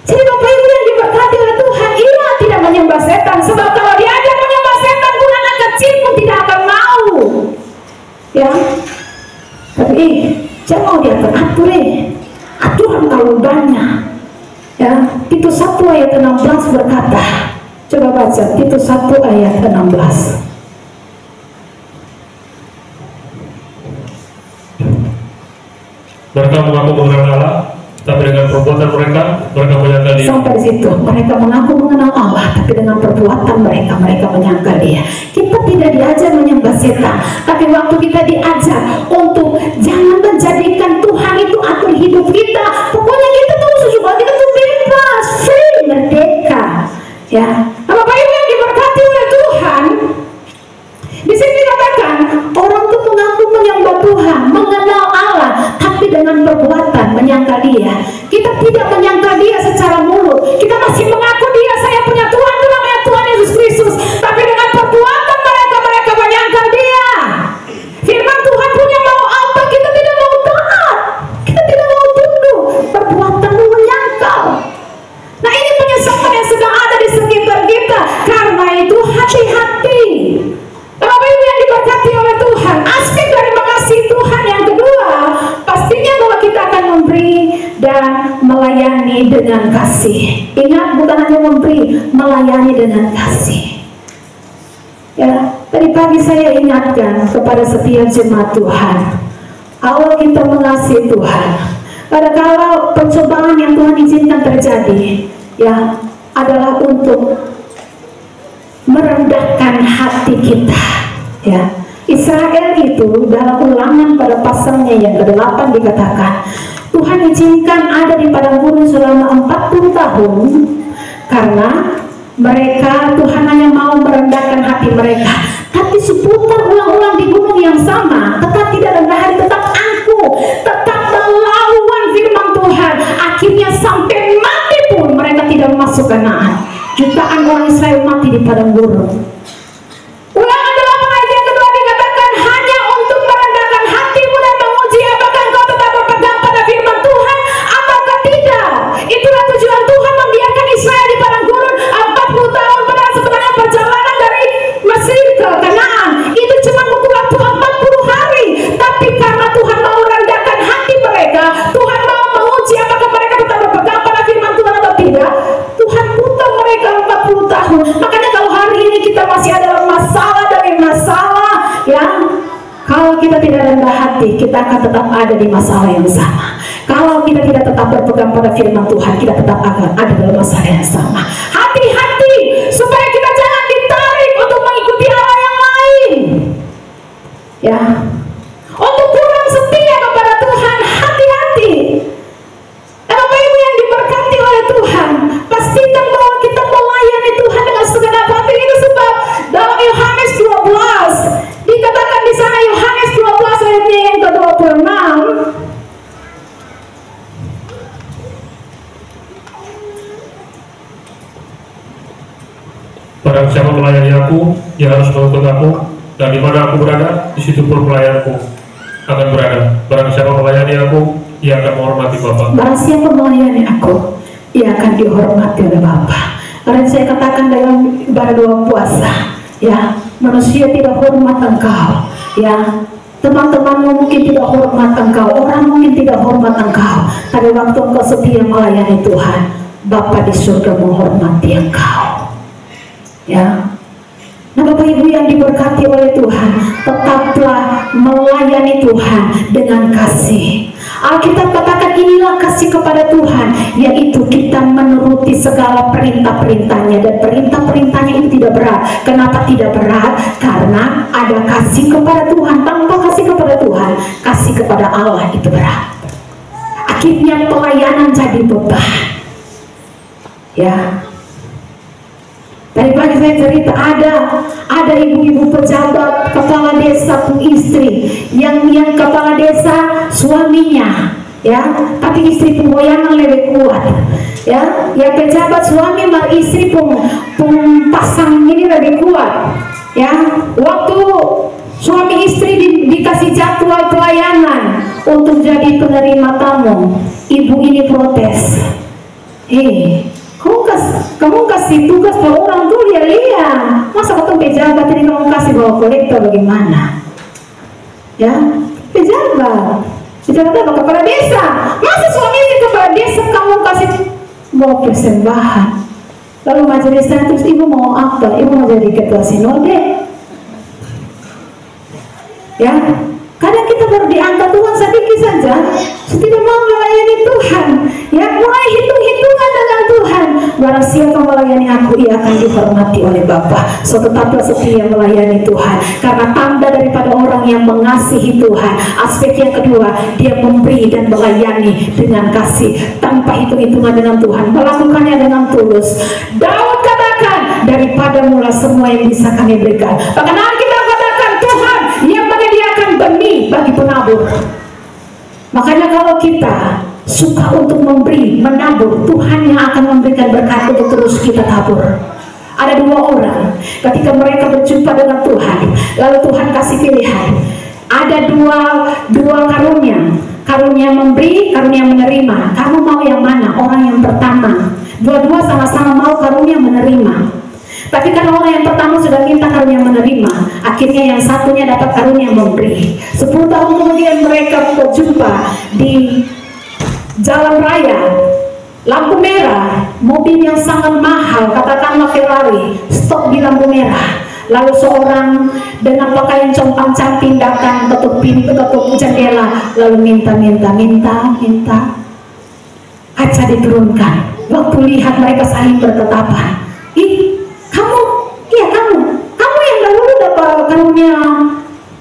Jadi Bapak Ibu yang diberkati oleh Tuhan, ia tidak menyembah setan. Sebab kalau diajak menyembah setan, anak kecil pun tidak akan mau. Ya. Tapi jangan mau dia teratur. Aturan terlalu banyak. Ya. Titus 1 ayat 16 berkata, coba baca Titus 1 ayat 16. Mereka mengaku mengenal Allah, tapi dengan perbuatan mereka menyangkal Dia. Sampai di situ, mereka mengaku mengenal Allah, tapi dengan perbuatan mereka menyangkal Dia. Kita tidak diajar menyembah setan, tapi waktu kita diajar untuk jangan menjadikan Tuhan itu atur hidup kita. Pokoknya kita tuh sesuatu, kita tuh bebas, free, merdeka. Ya, Bapak Ibu yang diberkati oleh Tuhan, dengan perbuatan menyangkal dia. Kita tidak menyangkal dia secara mulut. Kita masih mengaku dia, saya punya Tuhan, itu namanya Tuhan Yesus Kristus. Tapi dengan perbuatan mereka menyangkal dia. Firman Tuhan punya mau apa, kita tidak mau taat, kita tidak mau tunduk. Perbuatan menyangkal. Nah, ini penyesalan yang sedang ada di sekitar kita. Karena itu hati-hati. Bapak Ibu yang diberkati oleh Tuhan, aspek dari mengasihi Tuhan yang kedua, pastinya bahwa kita akan memberi dan melayani dengan kasih. Ingat, bukan hanya memberi, melayani dengan kasih. Ya, tadi pagi saya ingatkan kepada setiap jemaat Tuhan, awal kita mengasihi Tuhan, kadang-kala percobaan yang Tuhan izinkan terjadi, ya, adalah untuk merendahkan hati kita. Ya, Israel itu dalam Ulangan pada pasalnya yang ke-8 dikatakan, Tuhan izinkan ada di padang gurun selama 40 tahun karena mereka, Tuhan hanya mau merendahkan hati mereka. Tapi seputar ulang-ulang di gunung yang sama, tetap tidak rendah hati, tetap angkuh, tetap melawan firman Tuhan. Akhirnya sampai mati pun mereka tidak masuk Kanaan. Jutaan orang Israel mati di padang gurun. Ulangan 8 ayat yang kedua dikatakan, hanya untuk merendahkan hatimu dan menguji apakah engkau tetap berpegang pada firman Tuhan ataukah tidak. Itulah tujuan Tuhan membiarkan Israel di padang gurun 40 tahun. Padahal sebenarnya perjalanan dari Mesir ke Kanaan itu cuma butuh waktu 40 hari. Tapi karena Tuhan mau merendahkan hati mereka, Tuhan mau menguji apakah mereka tetap berpegang pada firman Tuhan atau tidak, Tuhan putar mereka 40 tahun. Makanya kalau hari ini kita masih ada masalah demi masalah, ya, kalau kita tidak rendah hati, kita akan tetap ada di masalah yang sama. Kalau kita tidak tetap berpegang pada firman Tuhan, kita tetap akan ada dalam masalah yang sama. Hati-hati supaya kita jangan ditarik untuk mengikuti arah yang lain, ya, untuk kurang setia kepada Tuhan. Hati-hati. Bapak Ibu yang diberkati oleh Tuhan, pastikan bahwa kita melayani Tuhan dengan segenap hati. Itu sebab dalam Yohanes 12 dikatakan di sana, Yohanes 12 ayatnya yang ke-26, barang siapa melayani aku, ia harus menuntut aku, dan di mana aku berada, di situ pun pelayanku akan berada. Barang siapa melayani aku, ia akan menghormati Bapa. barang siapa melayani aku, ia akan dihormati oleh Bapa. Karena saya katakan dalam ibadah doa puasa, ya, manusia tidak hormat engkau, ya, teman-temanmu mungkin tidak hormat engkau, orang mungkin tidak hormat engkau, tapi waktu engkau setia melayani Tuhan, Bapa di surga menghormati engkau. Ya. Nah, Bapak Ibu yang diberkati oleh Tuhan, tetaplah melayani Tuhan dengan kasih. Alkitab katakan inilah kasih kepada Tuhan, yaitu kita menuruti segala perintah-perintahnya, dan perintah-perintahnya itu tidak berat. Kenapa tidak berat? Karena ada kasih kepada Tuhan. Tanpa kasih kepada Tuhan, kasih kepada Allah itu berat. Akhirnya pelayanan jadi beban. Ya. Tadi pagi saya cerita ada ibu-ibu pejabat kepala desa pun istri yang kepala desa suaminya, ya, tapi istri penggoyangan lebih kuat, ya, yang pejabat suami mar istri pun pasang ini lebih kuat, ya. Waktu suami istri dikasih jadwal pelayanan untuk jadi penerima tamu, ibu ini protes, kamu kasih tugas ke orang tuh lihat, masa ketemu pejabat ini kamu kasih bawa kolektor bagaimana? Ya, pejabat apa? Kepala desa. Masa suami ini kepala desa kamu kasih bawa persembahan? Lalu majelisnya terus ibu mau apa? Ibu mau jadi ketua sinode? Ya, kadang kita baru diangkat Tuhan sedikit saja, tidak mau melayani Tuhan, ya, mulai hitung-hitungan dengan Tuhan. Barang siapa melayani aku, ia akan dihormati oleh Bapa. So tetaplah setia melayani Tuhan, karena tanda daripada orang yang mengasihi Tuhan. Aspek yang kedua, dia memberi dan melayani dengan kasih, tanpa hitung-hitungan dengan Tuhan, melakukannya dengan tulus. Daud katakan, daripada mula semua yang bisa kami berikan. Bahkan kita katakan, Tuhan yang menyediakan benih bagi penabur. Makanya kalau kita suka untuk memberi, menabur, Tuhan yang akan memberikan berkat untuk terus kita tabur. Ada dua orang, ketika mereka berjumpa dengan Tuhan, lalu Tuhan kasih pilihan. Ada dua karunia memberi, karunia menerima. Kamu mau yang mana? Orang yang pertama. Dua-dua sama-sama mau karunia menerima. Tapi karena orang yang pertama sudah minta karunia menerima, akhirnya yang satunya dapat karunia memberi. 10 tahun kemudian mereka berjumpa di jalan raya, lampu merah, mobil yang sangat mahal, katakanlah Ferrari, stop di lampu merah. Lalu seorang dengan pakaian compang-camping datang, ketuk pintu, ketuk jendela, lalu minta. Kaca diturunkan. Waktu lihat mereka saling bertatapan. Ih, kamu yang dahulu dapat karunia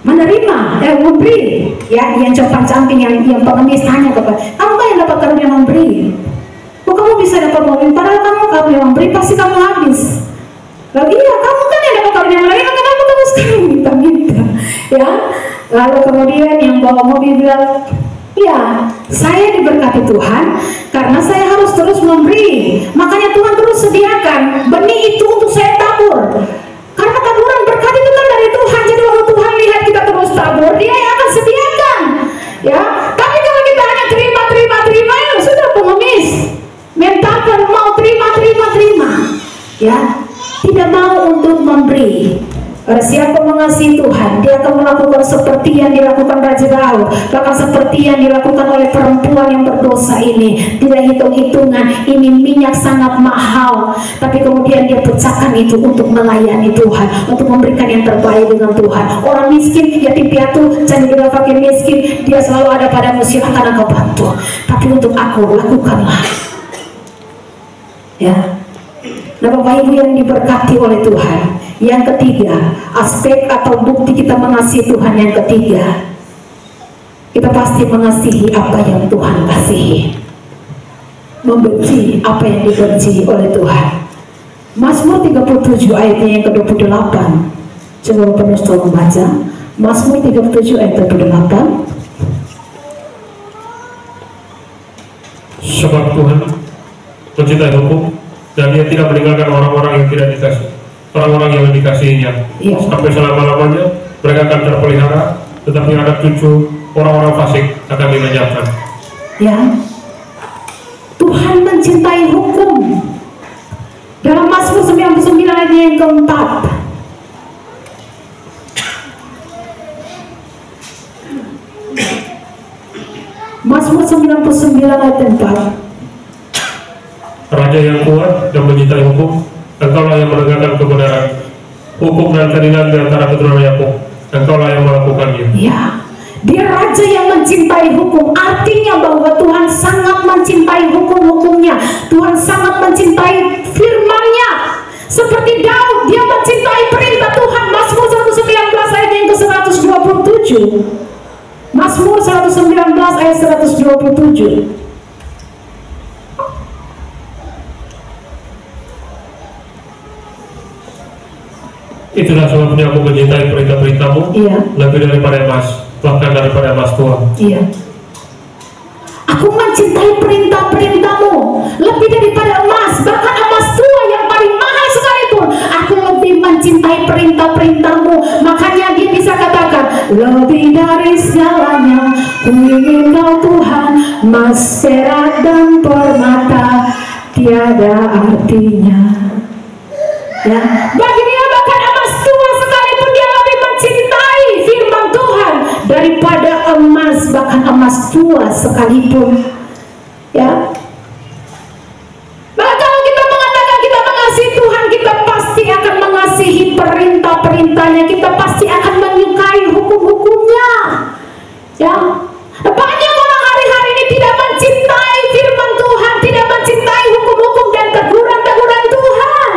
menerima, memberi. Ya, yang compang-camping, yang pengemis tanya kepada, kamu kan yang dapat karunia memberi. Kok kamu bisa dapat mobil? Padahal kamu karunia memberi pasti kamu habis. Lalu iya, kamu kan yang dapat karunia menerima, kenapa kamu sekarang minta? Ya, lalu kemudian yang bawa mobil bilang, ya, saya diberkati Tuhan karena saya harus terus memberi. Makanya Tuhan terus sediakan benih itu untuk saya tabur. Karena taburan berkat itu kan dari Tuhan. Jadi waktu Tuhan lihat kita terus tabur, Dia yang akan sediakan. Ya, tapi kalau kita hanya terima, ya sudah pengemis. Mentakan mau terima. Ya, tidak mau untuk memberi. Siapa mengasihi Tuhan, dia akan melakukan seperti yang dilakukan Raja Daud, bahkan seperti yang dilakukan oleh perempuan yang berdosa ini. Tidak hitung-hitungan, ini minyak sangat mahal, tapi kemudian dia pecahkan itu untuk melayani Tuhan, untuk memberikan yang terbaik dengan Tuhan. Orang miskin, yatim piatu, jangan fakir miskin, dia selalu ada padamu, silakan aku bantu. Tapi untuk aku, lakukanlah. Ya. Nah, Bapak Ibu yang diberkati oleh Tuhan, yang ketiga, aspek atau bukti kita mengasihi Tuhan yang ketiga, kita pasti mengasihi apa yang Tuhan kasihi, membenci apa yang dibenci oleh Tuhan. Mazmur 37 ayatnya yang ke-28. Coba Bapak Ibu membaca Mazmur 37 ayat ke-28. Sebab Tuhan mencintai hukum, dan Dia tidak meninggalkan orang-orang yang tidak dikasih, orang-orang yang dikasihinya. Iya. Sampai selama-lamanya mereka akan terpelihara, tetapi anak cucu orang-orang fasik akan dilenyapkan. Ya, Tuhan mencintai hukum. Dalam Mazmur 99 ayat yang keempat, Mazmur 99 ayat 4. Raja yang kuat dan mencintai hukum, Engkaulah yang menegakkan kebenaran. Hukum dan keadilan di antara keturunan Yakub, Engkaulah yang melakukannya. Ya, dia raja yang mencintai hukum. Artinya bahwa Tuhan sangat mencintai hukum-hukumnya. Tuhan sangat mencintai firman-Nya. Seperti Daud, dia mencintai perintah Tuhan. Mazmur 119 ayat yang ke-127. Mazmur 119 ayat 127. Itulah sebabnya aku mencintai perintah-perintahmu, iya, lebih daripada emas, bahkan daripada emas tua. Iya. Aku mencintai perintah-perintahmu lebih daripada emas, bahkan emas tua yang paling mahal sekalipun. Aku lebih mencintai perintah-perintahmu. Makanya dia bisa katakan, lebih dari segalanya ku ingin Kau Tuhan, emas, perak dan permata tiada artinya. Ya, bagi dia bahkan emas tua sekalipun dia lebih mencintai firman Tuhan daripada emas, bahkan emas tua sekalipun. Ya. Maka kalau kita mengatakan kita mengasihi Tuhan, kita pasti akan mengasihi perintah-perintahnya, kita pasti akan menyukai hukum-hukumnya. Ya. Banyak orang hari-hari ini tidak mencintai firman Tuhan, tidak mencintai hukum-hukum dan teguran-teguran Tuhan.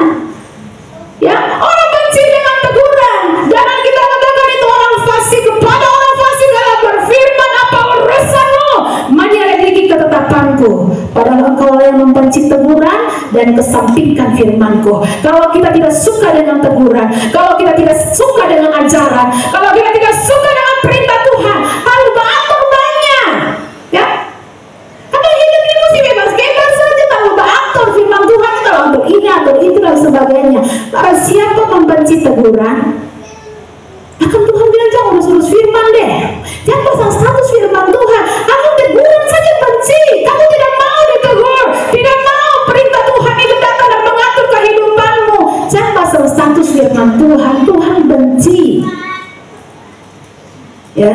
Ya, orang benci dengan teguran. Jangan kita katakan itu orang fasik. Kepada orang fasik adalah berfirman, apa urusanmu? Menyelidiki ketetapanku. Padahal engkau yang membenci teguran dan kesampingkan firmanku. Kalau kita tidak suka dengan teguran, kalau kita tidak suka dengan ajaran, kalau kita tidak suka dengan perintah Tuhan, lalu apa rubahnya? benci teguran? Akan Tuhan bilang jangan urus-urus firman deh, jangan pasang status firman Tuhan. Aku teguran saja benci, kamu tidak mau ditegur, tidak mau perintah Tuhan itu datang dan mengatur kehidupanmu. Jangan pasang status firman Tuhan, Tuhan benci. Ya,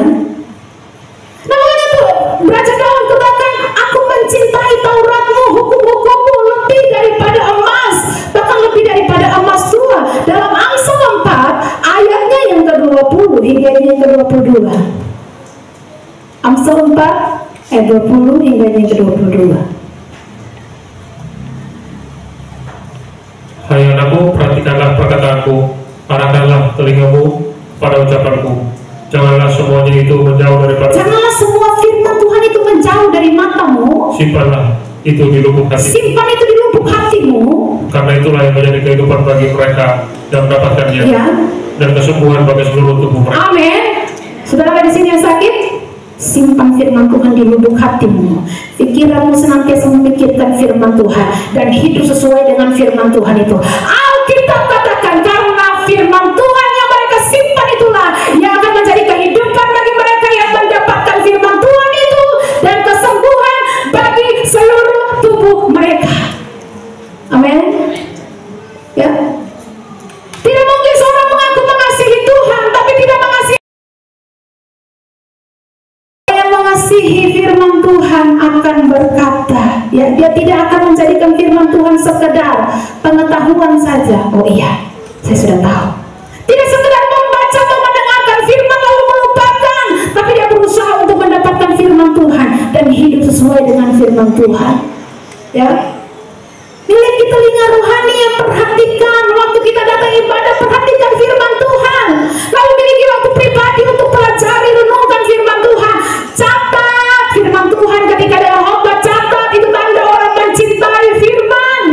namanya tuh Raja Daud katakan, aku mencintai Tauratmu, hukum-hukummu lebih daripada emas, bahkan lebih daripada emas tua. Dalam Amsal 4 ayatnya yang ke-20 hingga yang ke-22. Amsal 4 ayat 20 hingga yang ke-22. Hai anakku, perhatikanlah perkataanku, arahkanlah telingamu pada ucapanku. Janganlah semuanya itu menjauh daripada. Janganlah semua firman Tuhan itu menjauh dari matamu. Simpanlah itu di lubuk hati. Simpan itu di lubuk hatimu. Karena itulah yang menjadi kehidupan bagi mereka yang mendapatkannya. Ya. Dan kesembuhan bagi seluruh tubuh mereka. Amin. Saudara di sini yang sakit, simpan firman Tuhan di lubuk hatimu. Pikiranmu senantiasa memikirkan firman Tuhan dan hidup sesuai dengan firman Tuhan itu. Alkitab katakan karena firman Tuhan yang mereka simpan itulah yang akan menjadi kehidupan bagi mereka yang mendapatkan firman Tuhan itu dan kesembuhan bagi seluruh tubuh mereka. Amin. Ya. Tidak mungkin seorang mengaku mengasihi Tuhan tapi tidak mengasihi. Yang mengasihi firman Tuhan akan berkata, ya, dia tidak akan menjadikan firman Tuhan sekedar pengetahuan saja. Oh iya, saya sudah tahu. Tidak sekedar membaca atau mendengarkan firman lalu melupakan, tapi dia berusaha untuk mendapatkan firman Tuhan dan hidup sesuai dengan firman Tuhan. Ya. Miliki telinga rohani yang perhatikan waktu kita datang ibadah, perhatikan firman Tuhan. Lalu miliki waktu pribadi untuk pelajari, renungkan firman Tuhan. Catat firman Tuhan ketika ada khotbah, catat, itu tanda orang mencintai firman.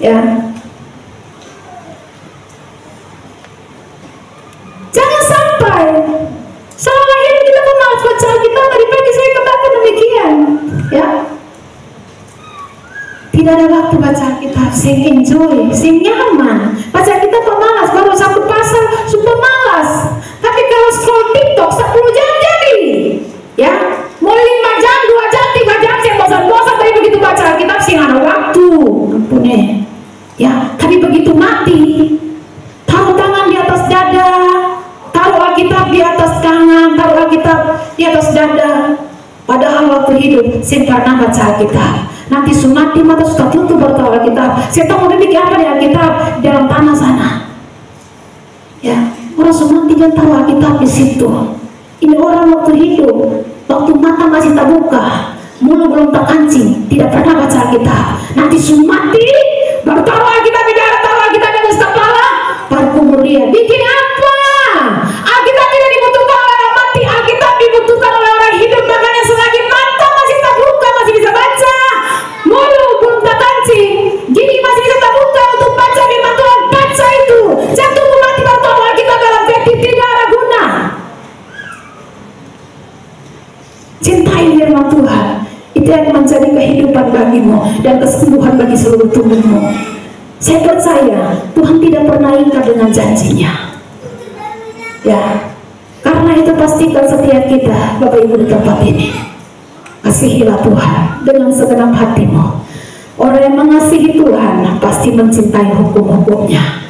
Ya. Jangan sampai selama hidup kita malas baca Alkitab. Tadi pagi saya katakan demikian. Ya. Tidak ada waktu baca Alkitab, saya enjoy, saya nyaman. Baca Alkitab pemalas, baru satu pasal super malas. Tapi kalau scroll TikTok 10 jam jadi. Ya, mau 5 jam, 2 jam, 3 jam saya bosan-bosan. Tapi begitu baca Alkitab sih nggak ada waktu. Ampun ya, tapi begitu mati, taruh tangan di atas dada, taruh Alkitab di atas tangan, taruh Alkitab di atas dada. Padahal waktu hidup saya pernah baca Alkitab. Nanti sumati mata sudah tutup bertahu Alkitab. Saya tahu mau bikin apa di Alkitab dalam tanah sana. Ya, orang sumati dan taruh Alkitab di situ. Ini orang waktu hidup, waktu mata masih tak buka, mulut belum tak kancing, tidak pernah baca Alkitab. Nanti sumati baru taruh Alkitab di darat, taruh Alkitab di atas kepala, baru kubur dia. Bikin apa? Alkitab tidak dibutuhkan oleh orang mati, Alkitab dibutuhkan oleh orang hidup. Makanya selagi mata masih tak buka, masih bisa baca. Mulut belum tak kancing, gigi masih bisa tak buka untuk baca firman Tuhan, baca itu. Jantungmu mati baru tahu Alkitab dalam hati, tidak ada guna. Cintai firman Tuhan, itu yang menjadi kehidupan bagimu dan kesembuhan bagi seluruh tubuhmu. Saya percaya Tuhan tidak pernah ingkar dengan janjinya. Ya, karena itu pastikan setiap kita, Bapak Ibu di tempat ini, kasihilah Tuhan dengan segenap hatimu. Orang yang mengasihi Tuhan pasti mencintai hukum-hukumnya.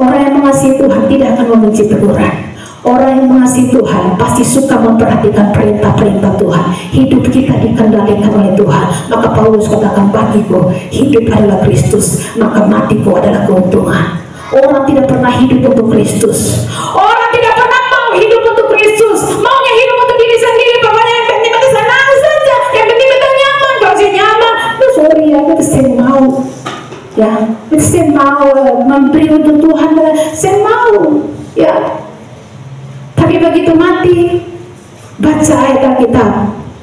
Orang yang mengasihi Tuhan tidak akan membenci teguran. Orang yang mengasihi Tuhan pasti suka memperhatikan perintah-perintah Tuhan. Hidup kita dikendalikan oleh Tuhan. Maka Paulus katakan, bagiku hidup adalah Kristus, maka matiku adalah keuntungan. Orang tidak pernah hidup untuk Kristus. Orang tidak pernah mau hidup untuk Kristus. Maunya hidup untuk diri sendiri. Pokoknya yang penting itu senang saja. Yang penting itu nyaman. Kalau saya nyaman, sorry ya, itu saya mau. Ya, itu saya mau memberi untuk Tuhan. Saya mau. Ya. Tapi begitu mati, baca ayat Alkitab,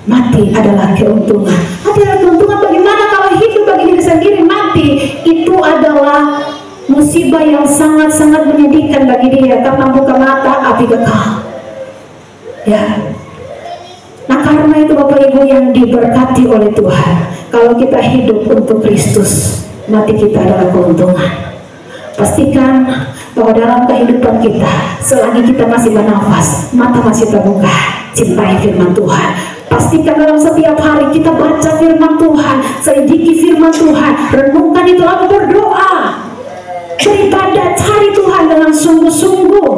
mati adalah keuntungan. Mati adalah keuntungan. Bagaimana kalau hidup bagi diri sendiri mati? Itu adalah musibah yang sangat-sangat menyedihkan bagi dia, karena bukan mata api kekal. Ya. Nah, karena itu Bapak Ibu yang diberkati oleh Tuhan, kalau kita hidup untuk Kristus, mati kita adalah keuntungan. Pastikan bahwa dalam kehidupan kita, selagi kita masih bernafas, mata masih terbuka, cintai firman Tuhan. Pastikan dalam setiap hari kita baca firman Tuhan, selidiki firman Tuhan, renungkan itu, lalu berdoa, beribadah, cari Tuhan dengan sungguh-sungguh.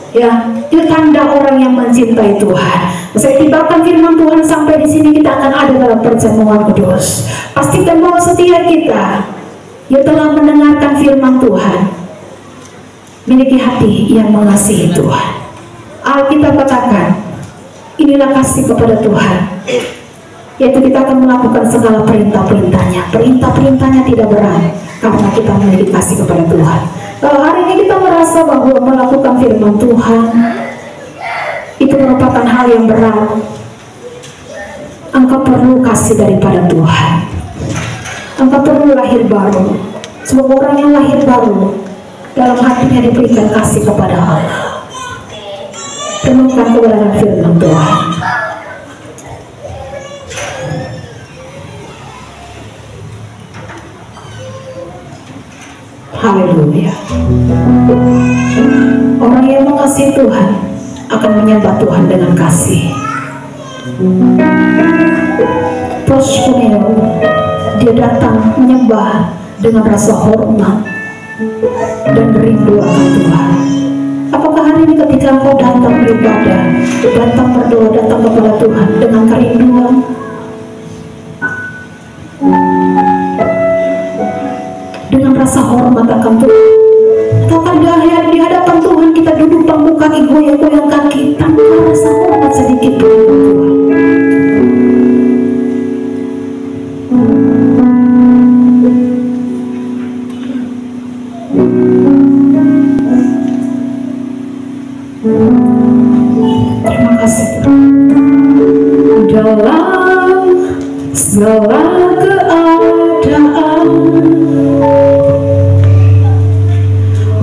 Ya, itu tanda orang yang mencintai Tuhan. Saya tibakan firman Tuhan sampai di sini, kita akan ada dalam perjamuan kudus. Pastikan bahwa setiap kita yang telah mendengarkan firman Tuhan miliki hati yang mengasihi Tuhan. Alkitab katakan, inilah kasih kepada Tuhan, yaitu kita akan melakukan segala perintah-perintahnya. Perintah-perintahnya tidak berat karena kita memiliki kasih kepada Tuhan. Kalau hari ini kita merasa bahwa melakukan firman Tuhan itu merupakan hal yang berat, engkau perlu kasih daripada Tuhan. Engkau perlu lahir baru. Sebab orang yang lahir baru, dalam hatinya diberikan kasih kepada Allah. Renungkan kebenaran firman Tuhan. Haleluya. Orang yang mengasihi Tuhan akan menyembah Tuhan dengan kasih. Proskuneo, dia datang menyembah dengan rasa hormat dan rindu akan Tuhan. Apakah hari ini ketika engkau datang beribadah, datang berdoa, datang kepada Tuhan dengan kerinduan? Dengan rasa hormat akan Tuhan? Ataukah di hadapan Tuhan kita duduk pangku kaki, goyang-goyang kaki tanpa rasa hormat sedikit pun Tuhan? Terima kasih dalam segala keadaan,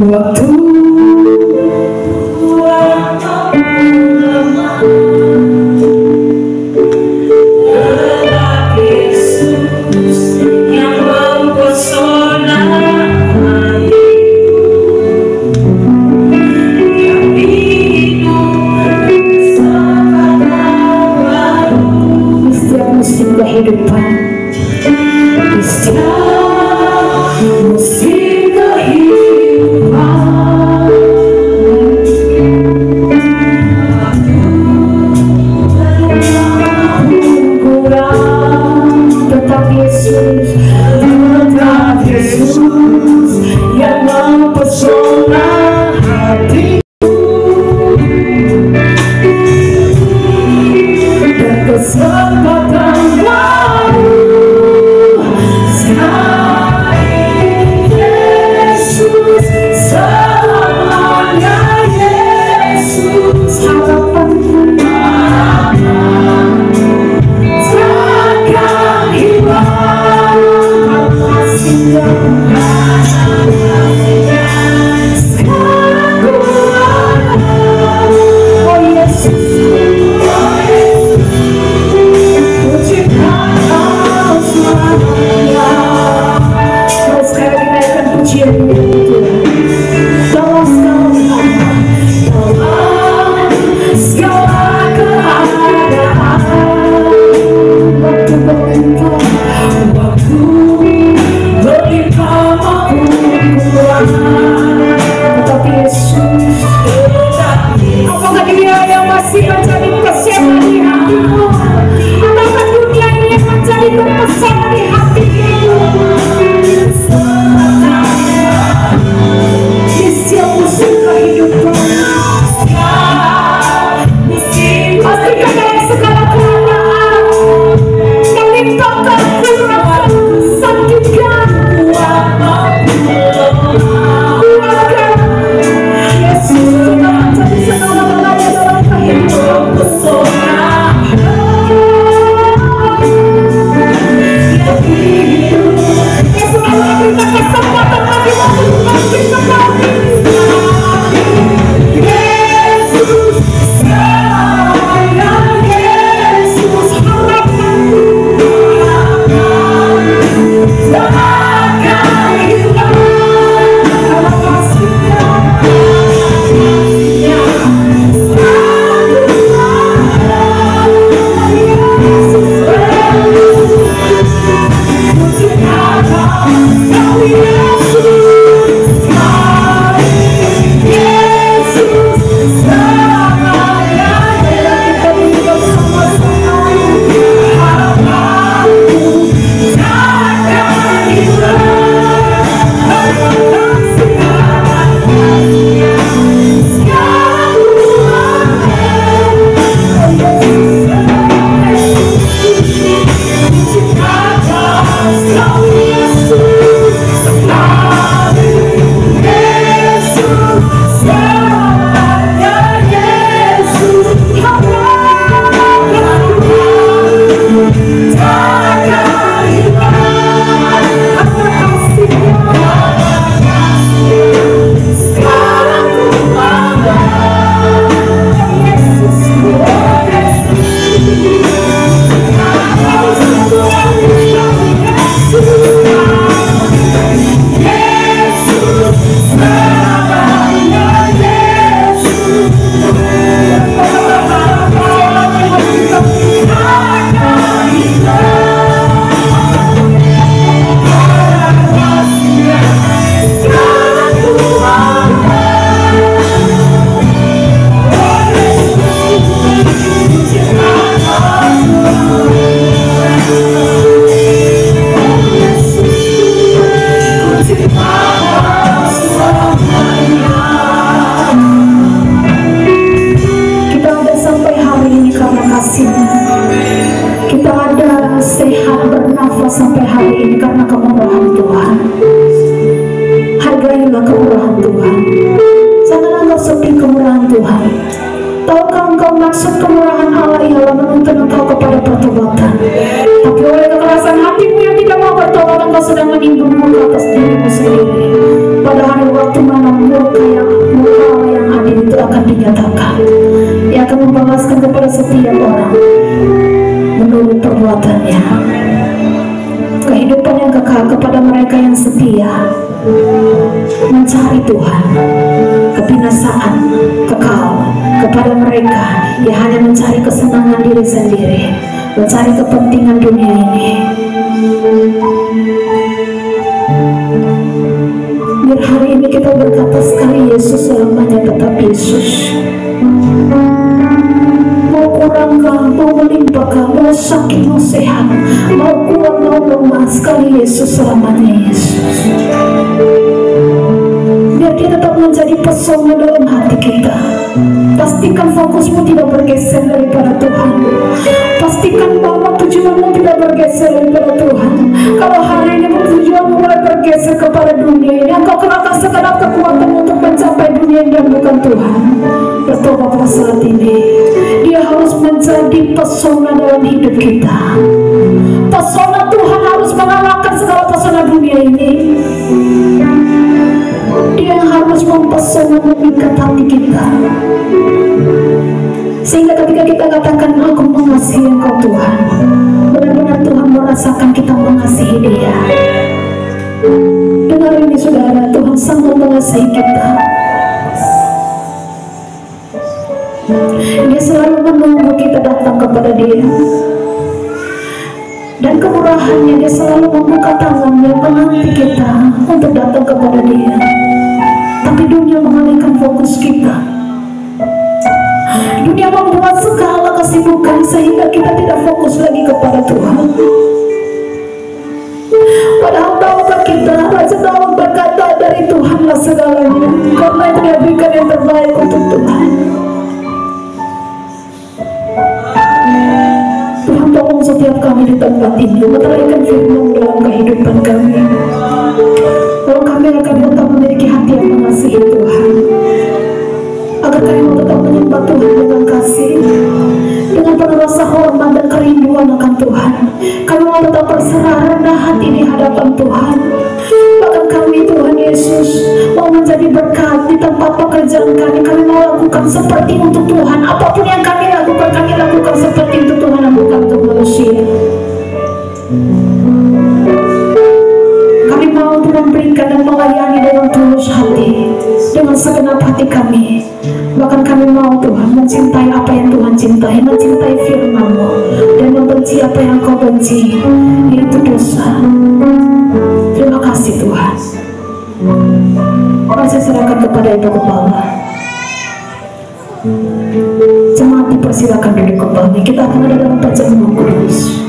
waktu tetap Yesus yang mempesona hati, yang hidup bersama baru di setiap musim kehidupan, di setiap musim kehidupan. Tetap Yesus yang mempesona hatiku, dan kesempatan baru sekarang. Mencari kepentingan dunia ini. Biar hari ini kita berkata sekali Yesus selamanya tetap Yesus. Mau kurang kah, mau melimpah kah, mau sakit, mau sehat, mau kuat, mau lemah, sekali Yesus selamanya Yesus. Biar dia tetap menjadi pesona dalam hati kita. Pastikan fokusmu tidak bergeser daripada Tuhan. Pastikan bahwa tujuanmu tidak bergeser daripada Tuhan. Kalau hari ini tujuanmu mulai bergeser kepada dunia ini, engkau kerahkan segenap kekuatan untuk mencapai dunia ini dan bukan Tuhan. Bertobatlah saat ini. Dia harus menjadi pesona dalam hidup kita. Pesona Tuhan harus mengalahkan segala pesona dunia ini. Dia harus mempesona, memikat hati kita, sehingga ketika kita katakan aku mengasihi Engkau Tuhan, benar-benar Tuhan merasakan kita mengasihi Dia. Dengar ini saudara, Tuhan sangat mengasihi kita. Dia selalu menunggu kita datang kepada Dia, dan kemurahannya Dia selalu membuka tangannya menanti kita untuk datang kepada Dia. Tapi dunia mengalihkan fokus kita. Dunia membuat segala kesibukan sehingga kita tidak fokus lagi kepada Tuhan. Padahal tahukah kita, Raja Daud berkata, dari Tuhanlah segalanya, karena itu Dia berikan yang terbaik untuk Tuhan. Tuhan tolong setiap kami di tempat ini meteraikan firman dalam kehidupan kami, bahwa kami akan tetap memiliki hati yang mengasihi Tuhan, agar kami mau tetap menyembah Tuhan dengan kasih, dengan penuh rasa hormat dan kerinduan akan Tuhan. Kami mau tetap berserah rendah hati di hadapan Tuhan. Bahkan kami, Tuhan Yesus, mau menjadi berkat di tempat pekerjaan kami. Kami mau lakukan seperti untuk Tuhan. Apapun yang kami lakukan seperti untuk Tuhan dan bukan untuk manusia. Kami mau Tuhan berikan dan melayani dengan tulus hati, dengan segenap hati kami. Bahkan kami mau Tuhan mencintai apa yang Tuhan cintai, mencintai firman-Mu, dan membenci apa yang Kau benci, yaitu dosa. Terima kasih Tuhan. Saya serahkan kepada Ibu Kepala. Jemaat dipersilakan duduk kembali. Kita akan ada dalam perjamuan kudus.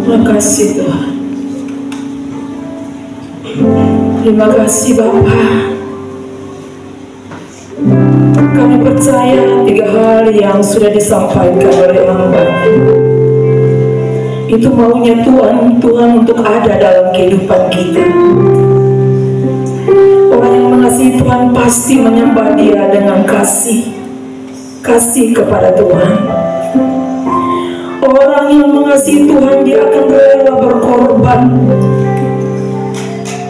Terima kasih Tuhan. Terima kasih Bapa. Kami percaya percaya 3 hal yang sudah disampaikan oleh hamba. Itu maunya Tuhan untuk ada dalam kehidupan kita. Orang yang mengasihi Tuhan pasti menyembah Dia dengan kasih kepada Tuhan. Orang yang mengasihi Tuhan, dia akan rela berkorban,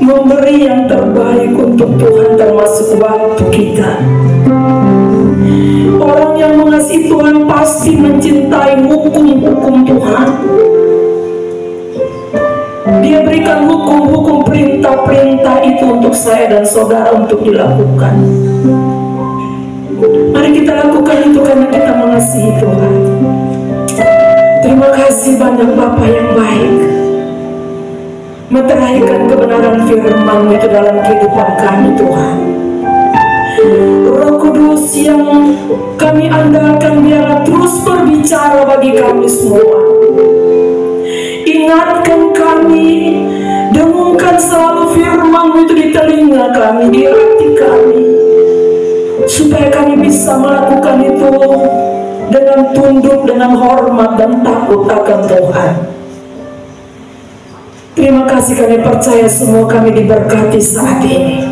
memberi yang terbaik untuk Tuhan, termasuk waktu kita. Orang yang mengasihi Tuhan pasti mencintai hukum-hukum Tuhan. Dia berikan hukum-hukum, perintah-perintah itu untuk saya dan saudara untuk dilakukan. Mari kita lakukan itu karena kita mengasihi Tuhan. Terima kasih banyak Bapa yang baik, meteraikan kebenaran firman-Mu itu dalam kehidupan kami Tuhan. Roh Kudus yang kami andalkan, biarlah terus berbicara bagi kami semua. Ingatkan kami, dengungkan selalu firman-Mu itu di telinga kami, di hati kami, supaya kami bisa melakukan itu dengan tunduk, dengan hormat dan takut akan Tuhan. Terima kasih, kami percaya semua kami diberkati saat ini.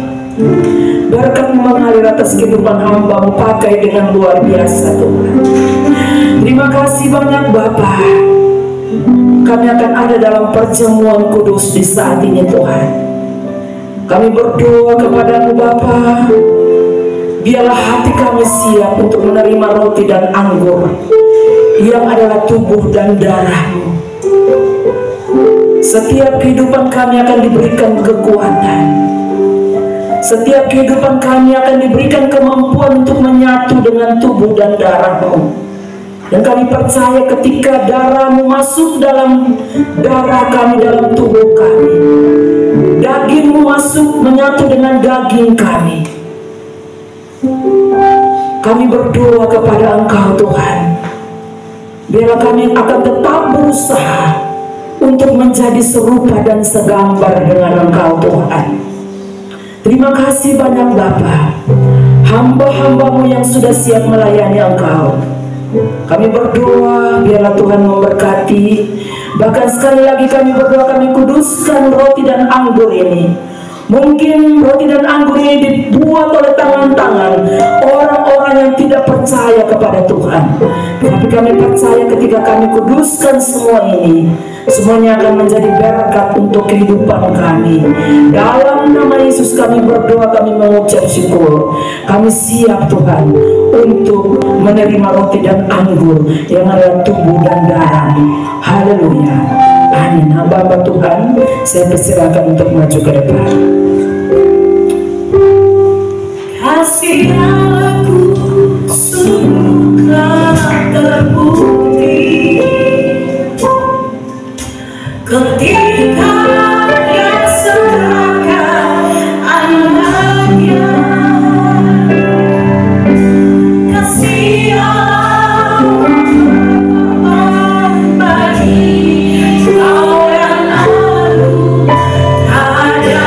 Berkat mengalir atas kehidupan hamba-Mu, pakai dengan luar biasa Tuhan. Terima kasih banyak Bapa. Kami akan ada dalam perjamuan kudus di saat ini Tuhan. Kami berdoa kepada-Mu Bapa, biarlah hati kami siap untuk menerima roti dan anggur yang adalah tubuh dan darah-Mu. Setiap kehidupan kami akan diberikan kekuatan. Setiap kehidupan kami akan diberikan kemampuan untuk menyatu dengan tubuh dan darah-Mu. Dan kami percaya ketika darah-Mu masuk dalam darah kami, dalam tubuh kami, daging-Mu masuk menyatu dengan daging kami. Kami berdoa kepada Engkau Tuhan, biarlah kami akan tetap berusaha untuk menjadi serupa dan segambar dengan Engkau Tuhan. Terima kasih banyak Bapa, hamba-hamba-Mu yang sudah siap melayani Engkau. Kami berdoa biarlah Tuhan memberkati. Bahkan sekali lagi kami berdoa, kami kuduskan roti dan anggur ini. Mungkin roti dan anggur ini dibuat oleh tangan-tangan orang-orang yang tidak percaya kepada Tuhan. Tapi kami percaya ketika kami kuduskan semua ini, semuanya akan menjadi berkat untuk kehidupan kami. Dalam nama Yesus kami berdoa, kami mengucap syukur. Kami siap Tuhan untuk menerima roti dan anggur yang adalah tubuh dan darah. Haleluya. Amin. Hamba-hamba Tuhan, saya persilakan untuk maju ke depan. Kasih aku suka terbukti ketika Dia serahkan anaknya. Kasih Allah bagi orang lalu, ada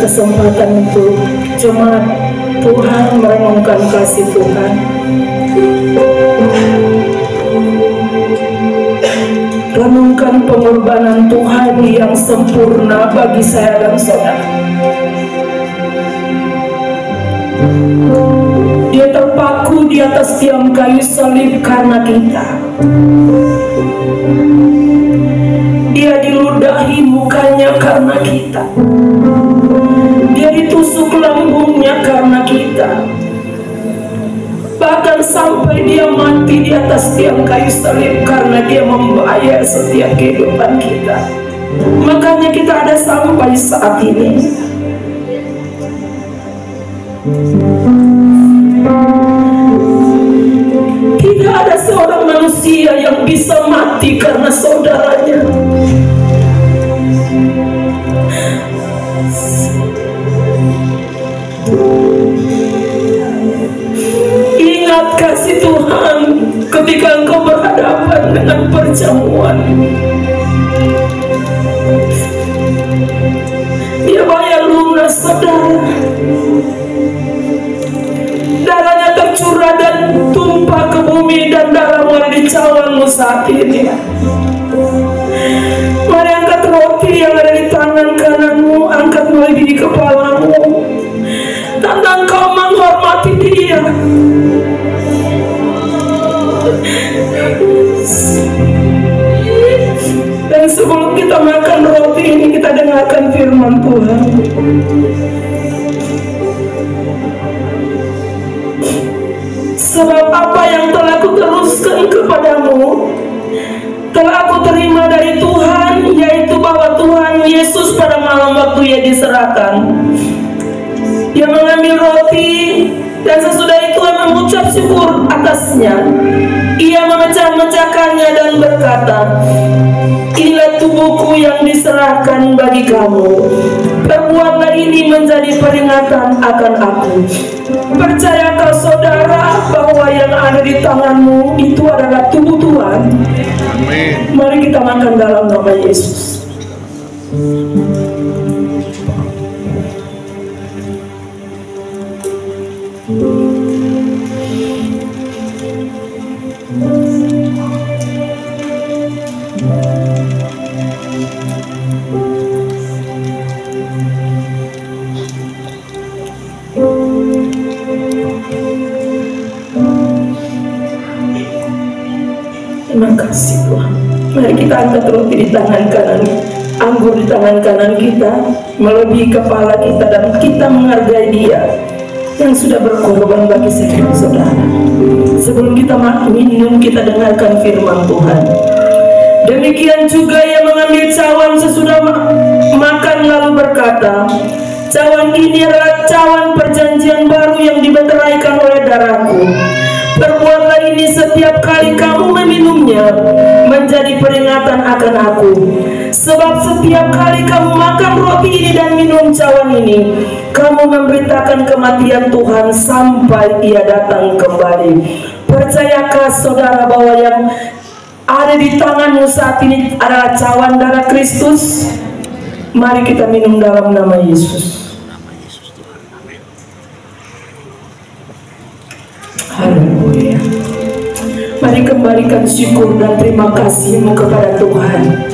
kesempatan untuk jemaat Tuhan merenungkan kasih Tuhan. Renungkan pengorbanan Tuhan yang sempurna bagi saya dan saudara. Dia terpaku di atas tiang kayu salib karena kita. Dia diludahi mukanya karena kita. Dia ditusuk lambungnya karena kita. Bahkan sampai dia mati di atas tiang kayu salib karena dia membayar setiap kehidupan kita. Makanya kita ada sampai saat ini. Tidak ada seorang manusia yang bisa mati karena saudaranya. Ingat kasih Tuhan ketika engkau berhadapan dengan perjamuan. Dia bayar lunas saudara. Darahnya tercurah dan tumpah ke bumi dan darahmu ada di cawanmu saat ini. Mari angkat roti yang ada di tangan kananmu, angkat lagi di kepalamu. Tanda engkau menghormati dia. Dan sebelum kita makan roti ini, kita dengarkan firman Tuhan. Sebab apa yang telah kuteruskan kepadamu telah aku terima dari Tuhan, yaitu bahwa Tuhan Yesus pada malam waktu ia diserahkan, ia mengambil roti dan sesudah itu mengucap syukur atasnya. Ia memecah-mecahkannya dan berkata, inilah tubuhku yang diserahkan bagi kamu. Perbuatlah ini menjadi peringatan akan aku. Percayakah saudara bahwa yang ada di tanganmu itu adalah tubuh Tuhan? Amin. Mari kita makan dalam nama Yesus. Terima kasih Tuhan. Mari kita angkat roti di tangan kanan, anggur di tangan kanan kita, melebihi kepala kita, dan kita menghargai Dia yang sudah berkorban bagi setiap saudara. Sebelum kita minum, kita dengarkan firman Tuhan. Demikian juga ia mengambil cawan sesudah makan lalu berkata, cawan ini adalah cawan perjanjian baru yang dimeteraikan oleh darahku. Perbuatlah ini setiap kali kamu meminumnya menjadi peringatan akan aku. Sebab setiap kali kamu makan roti ini dan minum cawan ini, kamu memberitakan kematian Tuhan sampai ia datang kembali. Percayakah saudara bahwa yang ada di tanganmu saat ini adalah cawan darah Kristus? Mari kita minum dalam nama Yesus. Haleluya. Mari kembalikan syukur dan terima kasihmu kepada Tuhan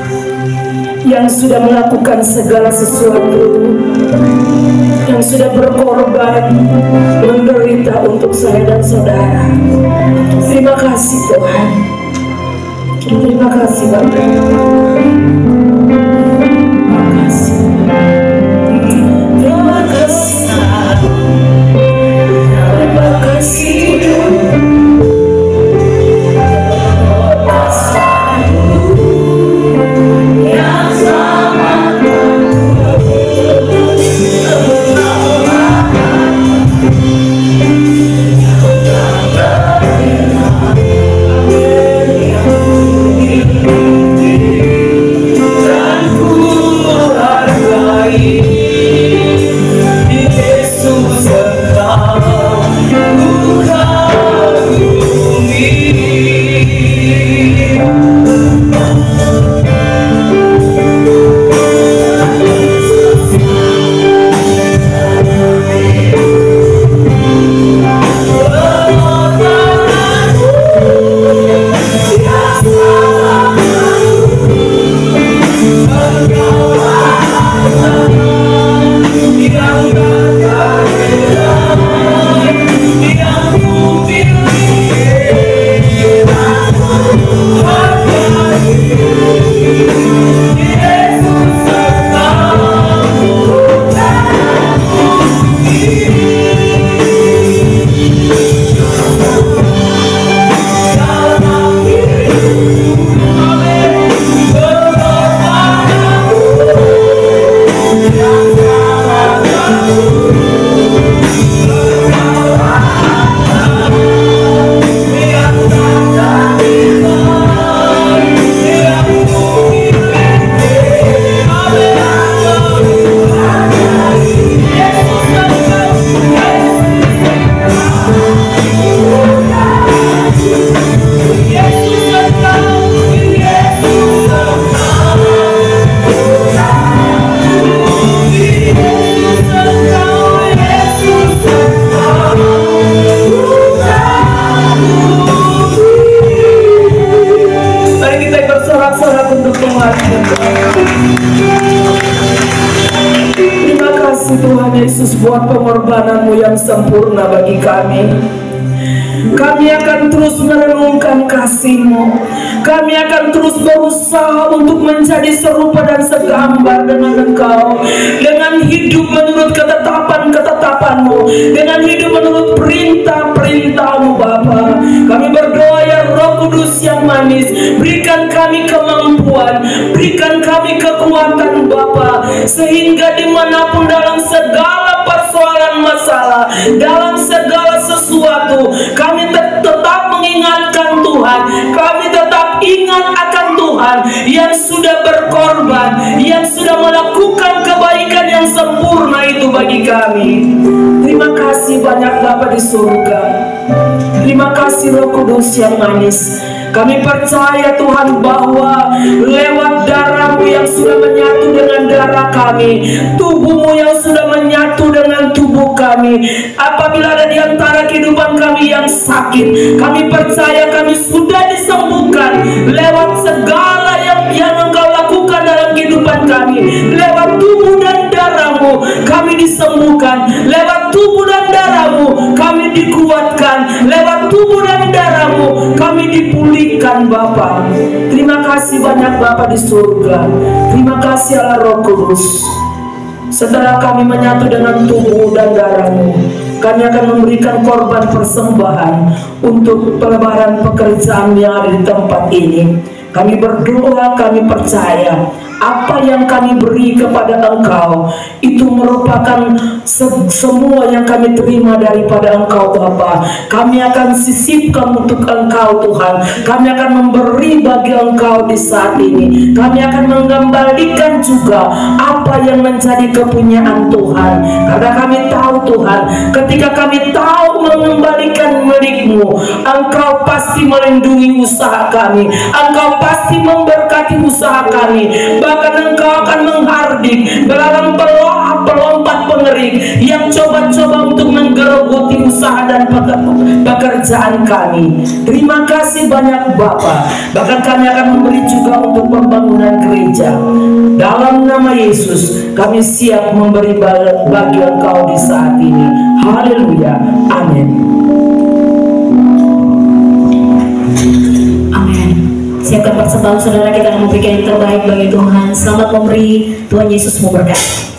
yang sudah melakukan segala sesuatu, yang sudah berkorban, menderita untuk saya dan saudara. Terima kasih Tuhan. Terima kasih Bapak. Terima kasih. Terima kasih. Terima kasih. yang sempurna bagi kami. Kami akan terus merenungkan kasih-Mu. Kami akan terus berusaha untuk menjadi serupa dan segambar dengan Engkau, dengan hidup menurut ketetapan-ketetapan-Mu, dengan hidup menurut perintah-perintah-Mu Bapa. Kami berdoa ya Roh Kudus yang manis, berikan kami kemampuan, berikan kami kekuatan Bapa, sehingga dimanapun dalam segala persoalan masalah, dalam segala sesuatu, kami tetap mengingatkan Tuhan. Kami tetap ingat akan Tuhan yang sudah berkorban, yang sudah melakukan kebaikan yang sempurna itu bagi kami. Terima kasih banyak Bapa di surga. Terima kasih Roh Kudus yang manis. Kami percaya Tuhan bahwa lewat darah-Mu yang sudah menyatu dengan darah kami, tubuh-Mu yang sudah menyatu dengan tubuh kami, apabila ada di antara kehidupan kami yang sakit, kami percaya kami sudah disembuhkan lewat segala yang Engkau lakukan dalam kehidupan kami. Lewat tubuh dan darah-Mu kami disembuhkan, lewat tubuh dan darah-Mu kami dikuatkan, lewat tubuh dan darah-Mu kami dipulihkan Bapa. Terima kasih banyak Bapa di surga. Terima kasih Allah Roh Kudus. Setelah kami menyatu dengan tubuh dan darah-Mu, kami akan memberikan korban persembahan untuk pelebaran pekerjaan yang ada di tempat ini. Kami berdoa, kami percaya apa yang kami beri kepada Engkau itu merupakan semua yang kami terima daripada Engkau Bapa. Kami akan sisipkan untuk Engkau Tuhan. Kami akan memberi bagi Engkau di saat ini. Kami akan mengembalikan juga apa yang menjadi kepunyaan Tuhan. Karena kami tahu Tuhan, ketika kami tahu mengembalikan milik-Mu, Engkau pasti melindungi usaha kami. Engkau pasti memberkati usaha kami. Bahkan Engkau akan menghardik belalang pelompat pengering yang coba-coba untuk menggerogoti usaha dan pekerjaan kami. Terima kasih banyak Bapa. Bahkan kami akan memberi juga untuk pembangunan gereja. Dalam nama Yesus kami siap memberi bagi Engkau di saat ini. Haleluya. Amin. Siapkan persembahan saudara, kita akan memberikan yang terbaik bagi Tuhan. Selamat memberi, Tuhan Yesus memberkati.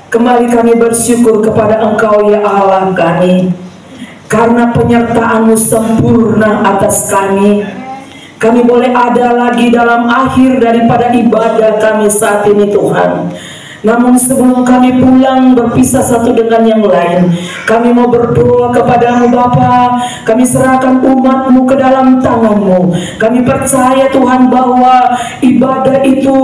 Kembali kami bersyukur kepada Engkau ya Allah kami, karena penyertaan-Mu sempurna atas kami. Kami boleh ada lagi dalam akhir daripada ibadah kami saat ini Tuhan. Namun sebelum kami pulang berpisah satu dengan yang lain, kami mau berdoa kepada-Mu Bapa. Kami serahkan umat-Mu ke dalam tangan-Mu. Kami percaya Tuhan bahwa ibadah itu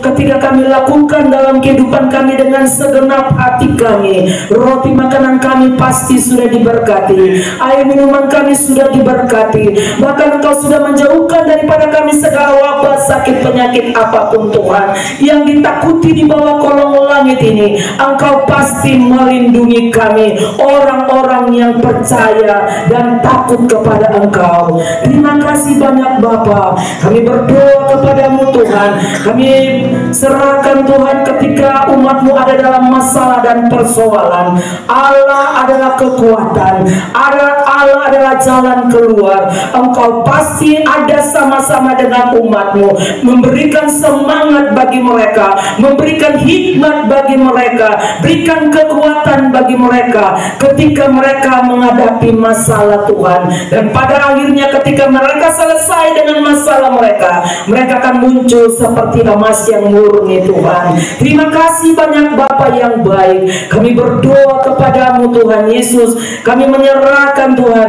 ketika kami lakukan dalam kehidupan kami dengan segenap hati kami, roti makanan kami pasti sudah diberkati, air minuman kami sudah diberkati. Bahkan Engkau sudah menjauhkan daripada kami segala wabah, sakit, penyakit apapun Tuhan yang ditakuti di bawah kolong langit ini. Engkau pasti melindungi kami, orang-orang yang percaya dan takut kepada Engkau. Terima kasih banyak Bapa. Kami berdoa kepada-Mu Tuhan. Kami serahkan Tuhan ketika umat-Mu ada dalam masalah dan persoalan. Allah adalah kekuatan, Allah adalah jalan keluar. Engkau pasti ada sama-sama dengan umat-Mu, memberikan semangat bagi mereka, memberikan hikmat bagi mereka, berikan kekuatan bagi mereka ketika mereka menghadapi masalah Tuhan. Dan pada akhirnya ketika mereka selesai dengan masalah mereka, mereka akan muncul seperti emas yang murni Tuhan. Terima kasih banyak Bapa yang baik. Kami berdoa kepada-Mu Tuhan Yesus. Kami menyerahkan Tuhan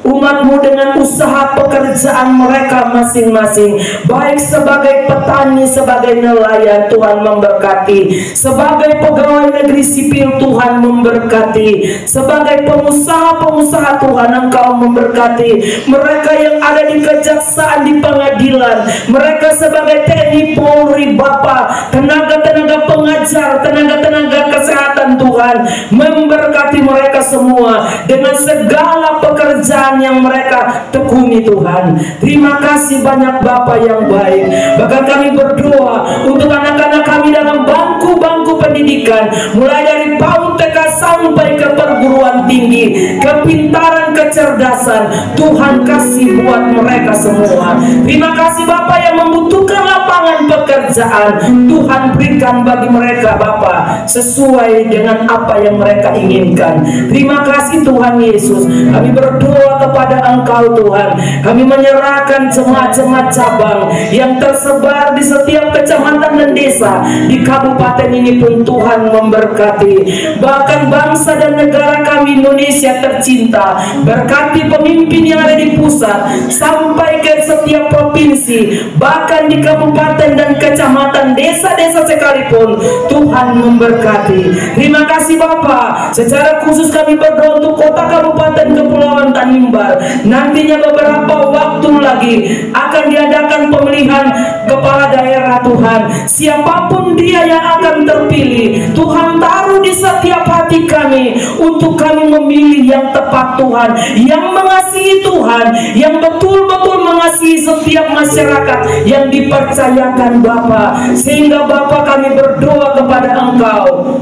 umat-Mu dengan usaha pekerjaan mereka masing-masing, baik sebagai petani, sebagai nelayan, Tuhan memberkati, sebagai pegawai negeri sipil, Tuhan memberkati, sebagai pengusaha-pengusaha, Tuhan Engkau memberkati mereka yang ada di kejaksaan, di pengadilan, mereka sebagai TNI, Polri, Bapa, tenaga-tenaga pengajar, tenaga-tenaga kesehatan, Tuhan memberkati mereka semua dengan segala pekerjaan yang mereka tekuni Tuhan. Terima kasih banyak Bapa yang baik. Bahkan kami berdoa untuk anak-anak kami dalam bangku-bangku pendidikan, mulai dari PAUD TK sampai ke perguruan tinggi, kepintaran, kecerdasan, Tuhan kasih buat mereka semua. Terima kasih Bapa yang membutuhkan lapangan pekerjaan, Tuhan berikan bagi mereka Bapa sesuai dengan apa yang mereka inginkan. Terima kasih Tuhan Yesus. Kami berdoa kepada Engkau Tuhan. Kami menyerahkan jemaat-jemaat cabang yang tersebar di setiap kecamatan dan desa di kabupaten ini pun Tuhan memberkati. Bahkan bangsa dan negara kami Indonesia tercinta, berkati pemimpin yang ada di pusat sampai ke setiap provinsi, bahkan di kabupaten dan kecamatan, desa-desa sekalipun Tuhan memberkati. Terima kasih Bapa. Secara khusus kami berdoa untuk kota kabupaten Kepulauan Tanimbar. Nantinya beberapa waktu lagi akan diadakan pemilihan kepala daerah Tuhan. Siapapun dia yang akan terpilih, Tuhan taruh di setiap hati kami untuk kami memilih yang tepat Tuhan, yang mengasihi Tuhan, yang betul-betul mengasihi setiap masyarakat yang dipercayakan Bapa. Sehingga Bapa kami berdoa kepada Engkau,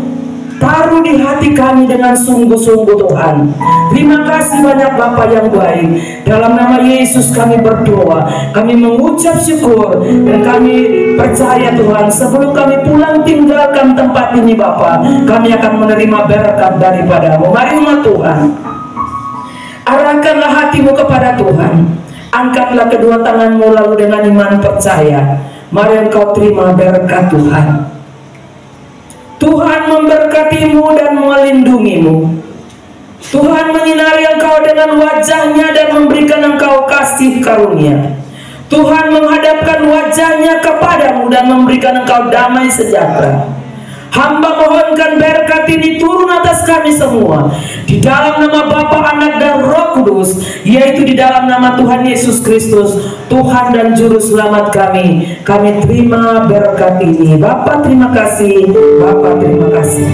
taruh di hati kami dengan sungguh-sungguh Tuhan. Terima kasih banyak Bapa yang baik. Dalam nama Yesus kami berdoa, kami mengucap syukur, dan kami percaya Tuhan sebelum kami pulang tinggalkan tempat ini Bapa, kami akan menerima berkat daripada-Mu. Mari umat Tuhan, arahkanlah hatimu kepada Tuhan. Angkatlah kedua tanganmu lalu dengan iman percaya, mari engkau terima berkat Tuhan. Tuhan memberkatimu dan melindungimu. Tuhan menyinari engkau dengan wajahnya dan memberikan engkau kasih karunia. Tuhan menghadapkan wajahnya kepadamu dan memberikan engkau damai sejahtera. Hamba mohonkan berkat ini turun atas kami semua, di dalam nama Bapa, Anak, dan Roh Kudus, yaitu di dalam nama Tuhan Yesus Kristus, Tuhan dan Juru Selamat kami. Kami terima berkat ini. Bapa terima kasih, Bapa terima kasih.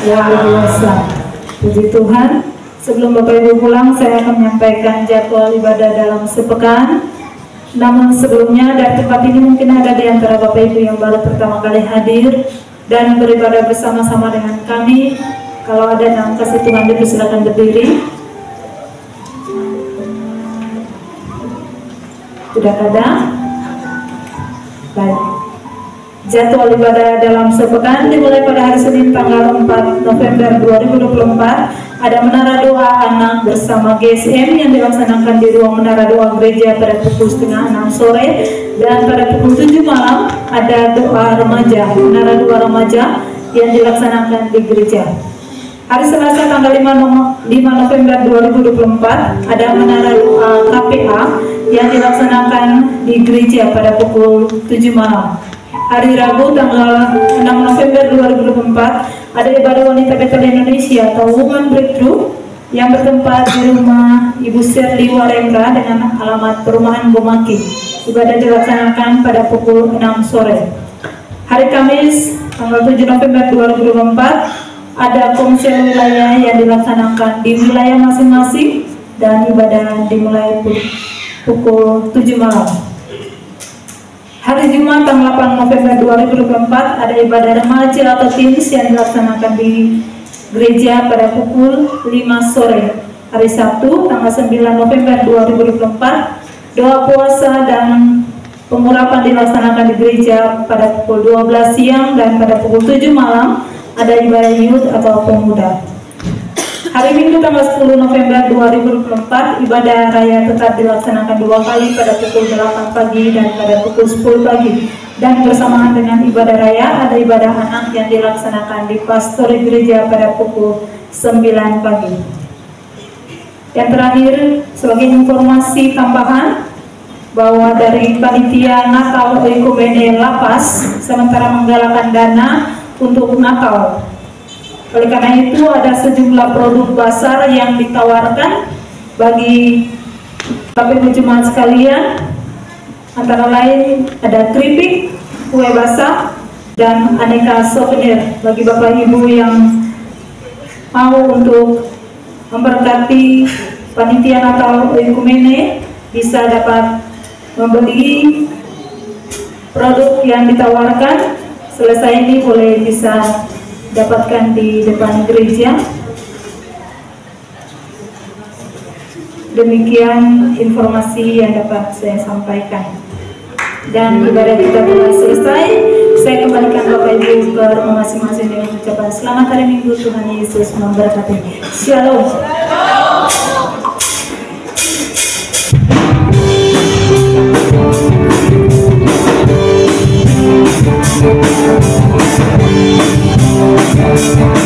Luar biasa. Puji Tuhan. Sebelum Bapak Ibu pulang, saya akan menyampaikan jadwal ibadah dalam sepekan. Namun sebelumnya, dari tempat ini mungkin ada di antara Bapak Ibu yang baru pertama kali hadir dan beribadah bersama-sama dengan kami. Kalau ada dalam kasih Tuhan, silakan berdiri. Sudah ada? Baik. Jadwal ibadah dalam sepekan dimulai pada hari Senin tanggal 4 November 2024. Ada menara doa anak bersama GSM yang dilaksanakan di ruang menara doa gereja pada pukul 5:30 sore, dan pada pukul 7 malam ada doa remaja, menara doa remaja yang dilaksanakan di gereja. Hari Selasa tanggal 5 November 2024 ada menara doa KPA yang dilaksanakan di gereja pada pukul 7 malam. Hari Rabu tanggal 6 November 2024 ada ibadah wanita Bethel Indonesia atau Women Breakthrough yang bertempat di rumah Ibu Shirley Warengka dengan alamat Perumahan Bomaki. Ibadah dilaksanakan pada pukul 6 sore. Hari Kamis tanggal 7 November 2024 ada komsel wilayah yang dilaksanakan di wilayah masing-masing dan ibadah dimulai pukul 7 malam. Hari Jumat tanggal 8 November 2024 ada ibadah remaja atau teens yang dilaksanakan di gereja pada pukul 5 sore. Hari Sabtu tanggal 9 November 2024 doa puasa dan pengurapan dilaksanakan di gereja pada pukul 12 siang, dan pada pukul 7 malam ada ibadah youth atau pemuda. Hari Minggu tanggal 10 November 2024 ibadah raya tetap dilaksanakan 2 kali pada pukul 8 pagi dan pada pukul 10 pagi. Dan bersamaan dengan ibadah raya ada ibadah anak yang dilaksanakan di pastori gereja pada pukul 9 pagi. Yang terakhir, sebagai informasi tambahan bahwa dari panitia Natal Ekumene Lapas sementara menggalakkan dana untuk Natal. Oleh karena itu ada sejumlah produk basar yang ditawarkan bagi Bapak Ibu jemaat sekalian, antara lain ada keripik, kue basah, dan aneka souvenir. Bagi Bapak Ibu yang mau untuk memberkati panitia Natal Ekumene bisa dapat membeli produk yang ditawarkan. Selesai ini boleh bisa dapatkan di depan gereja. Demikian informasi yang dapat saya sampaikan. Dan ibadah kita telah selesai. Saya kembalikan Bapak Ibu ke rumah masing-masing dengan ucapan selamat hari Minggu. Tuhan Yesus memberkati. Shalom. Thank you.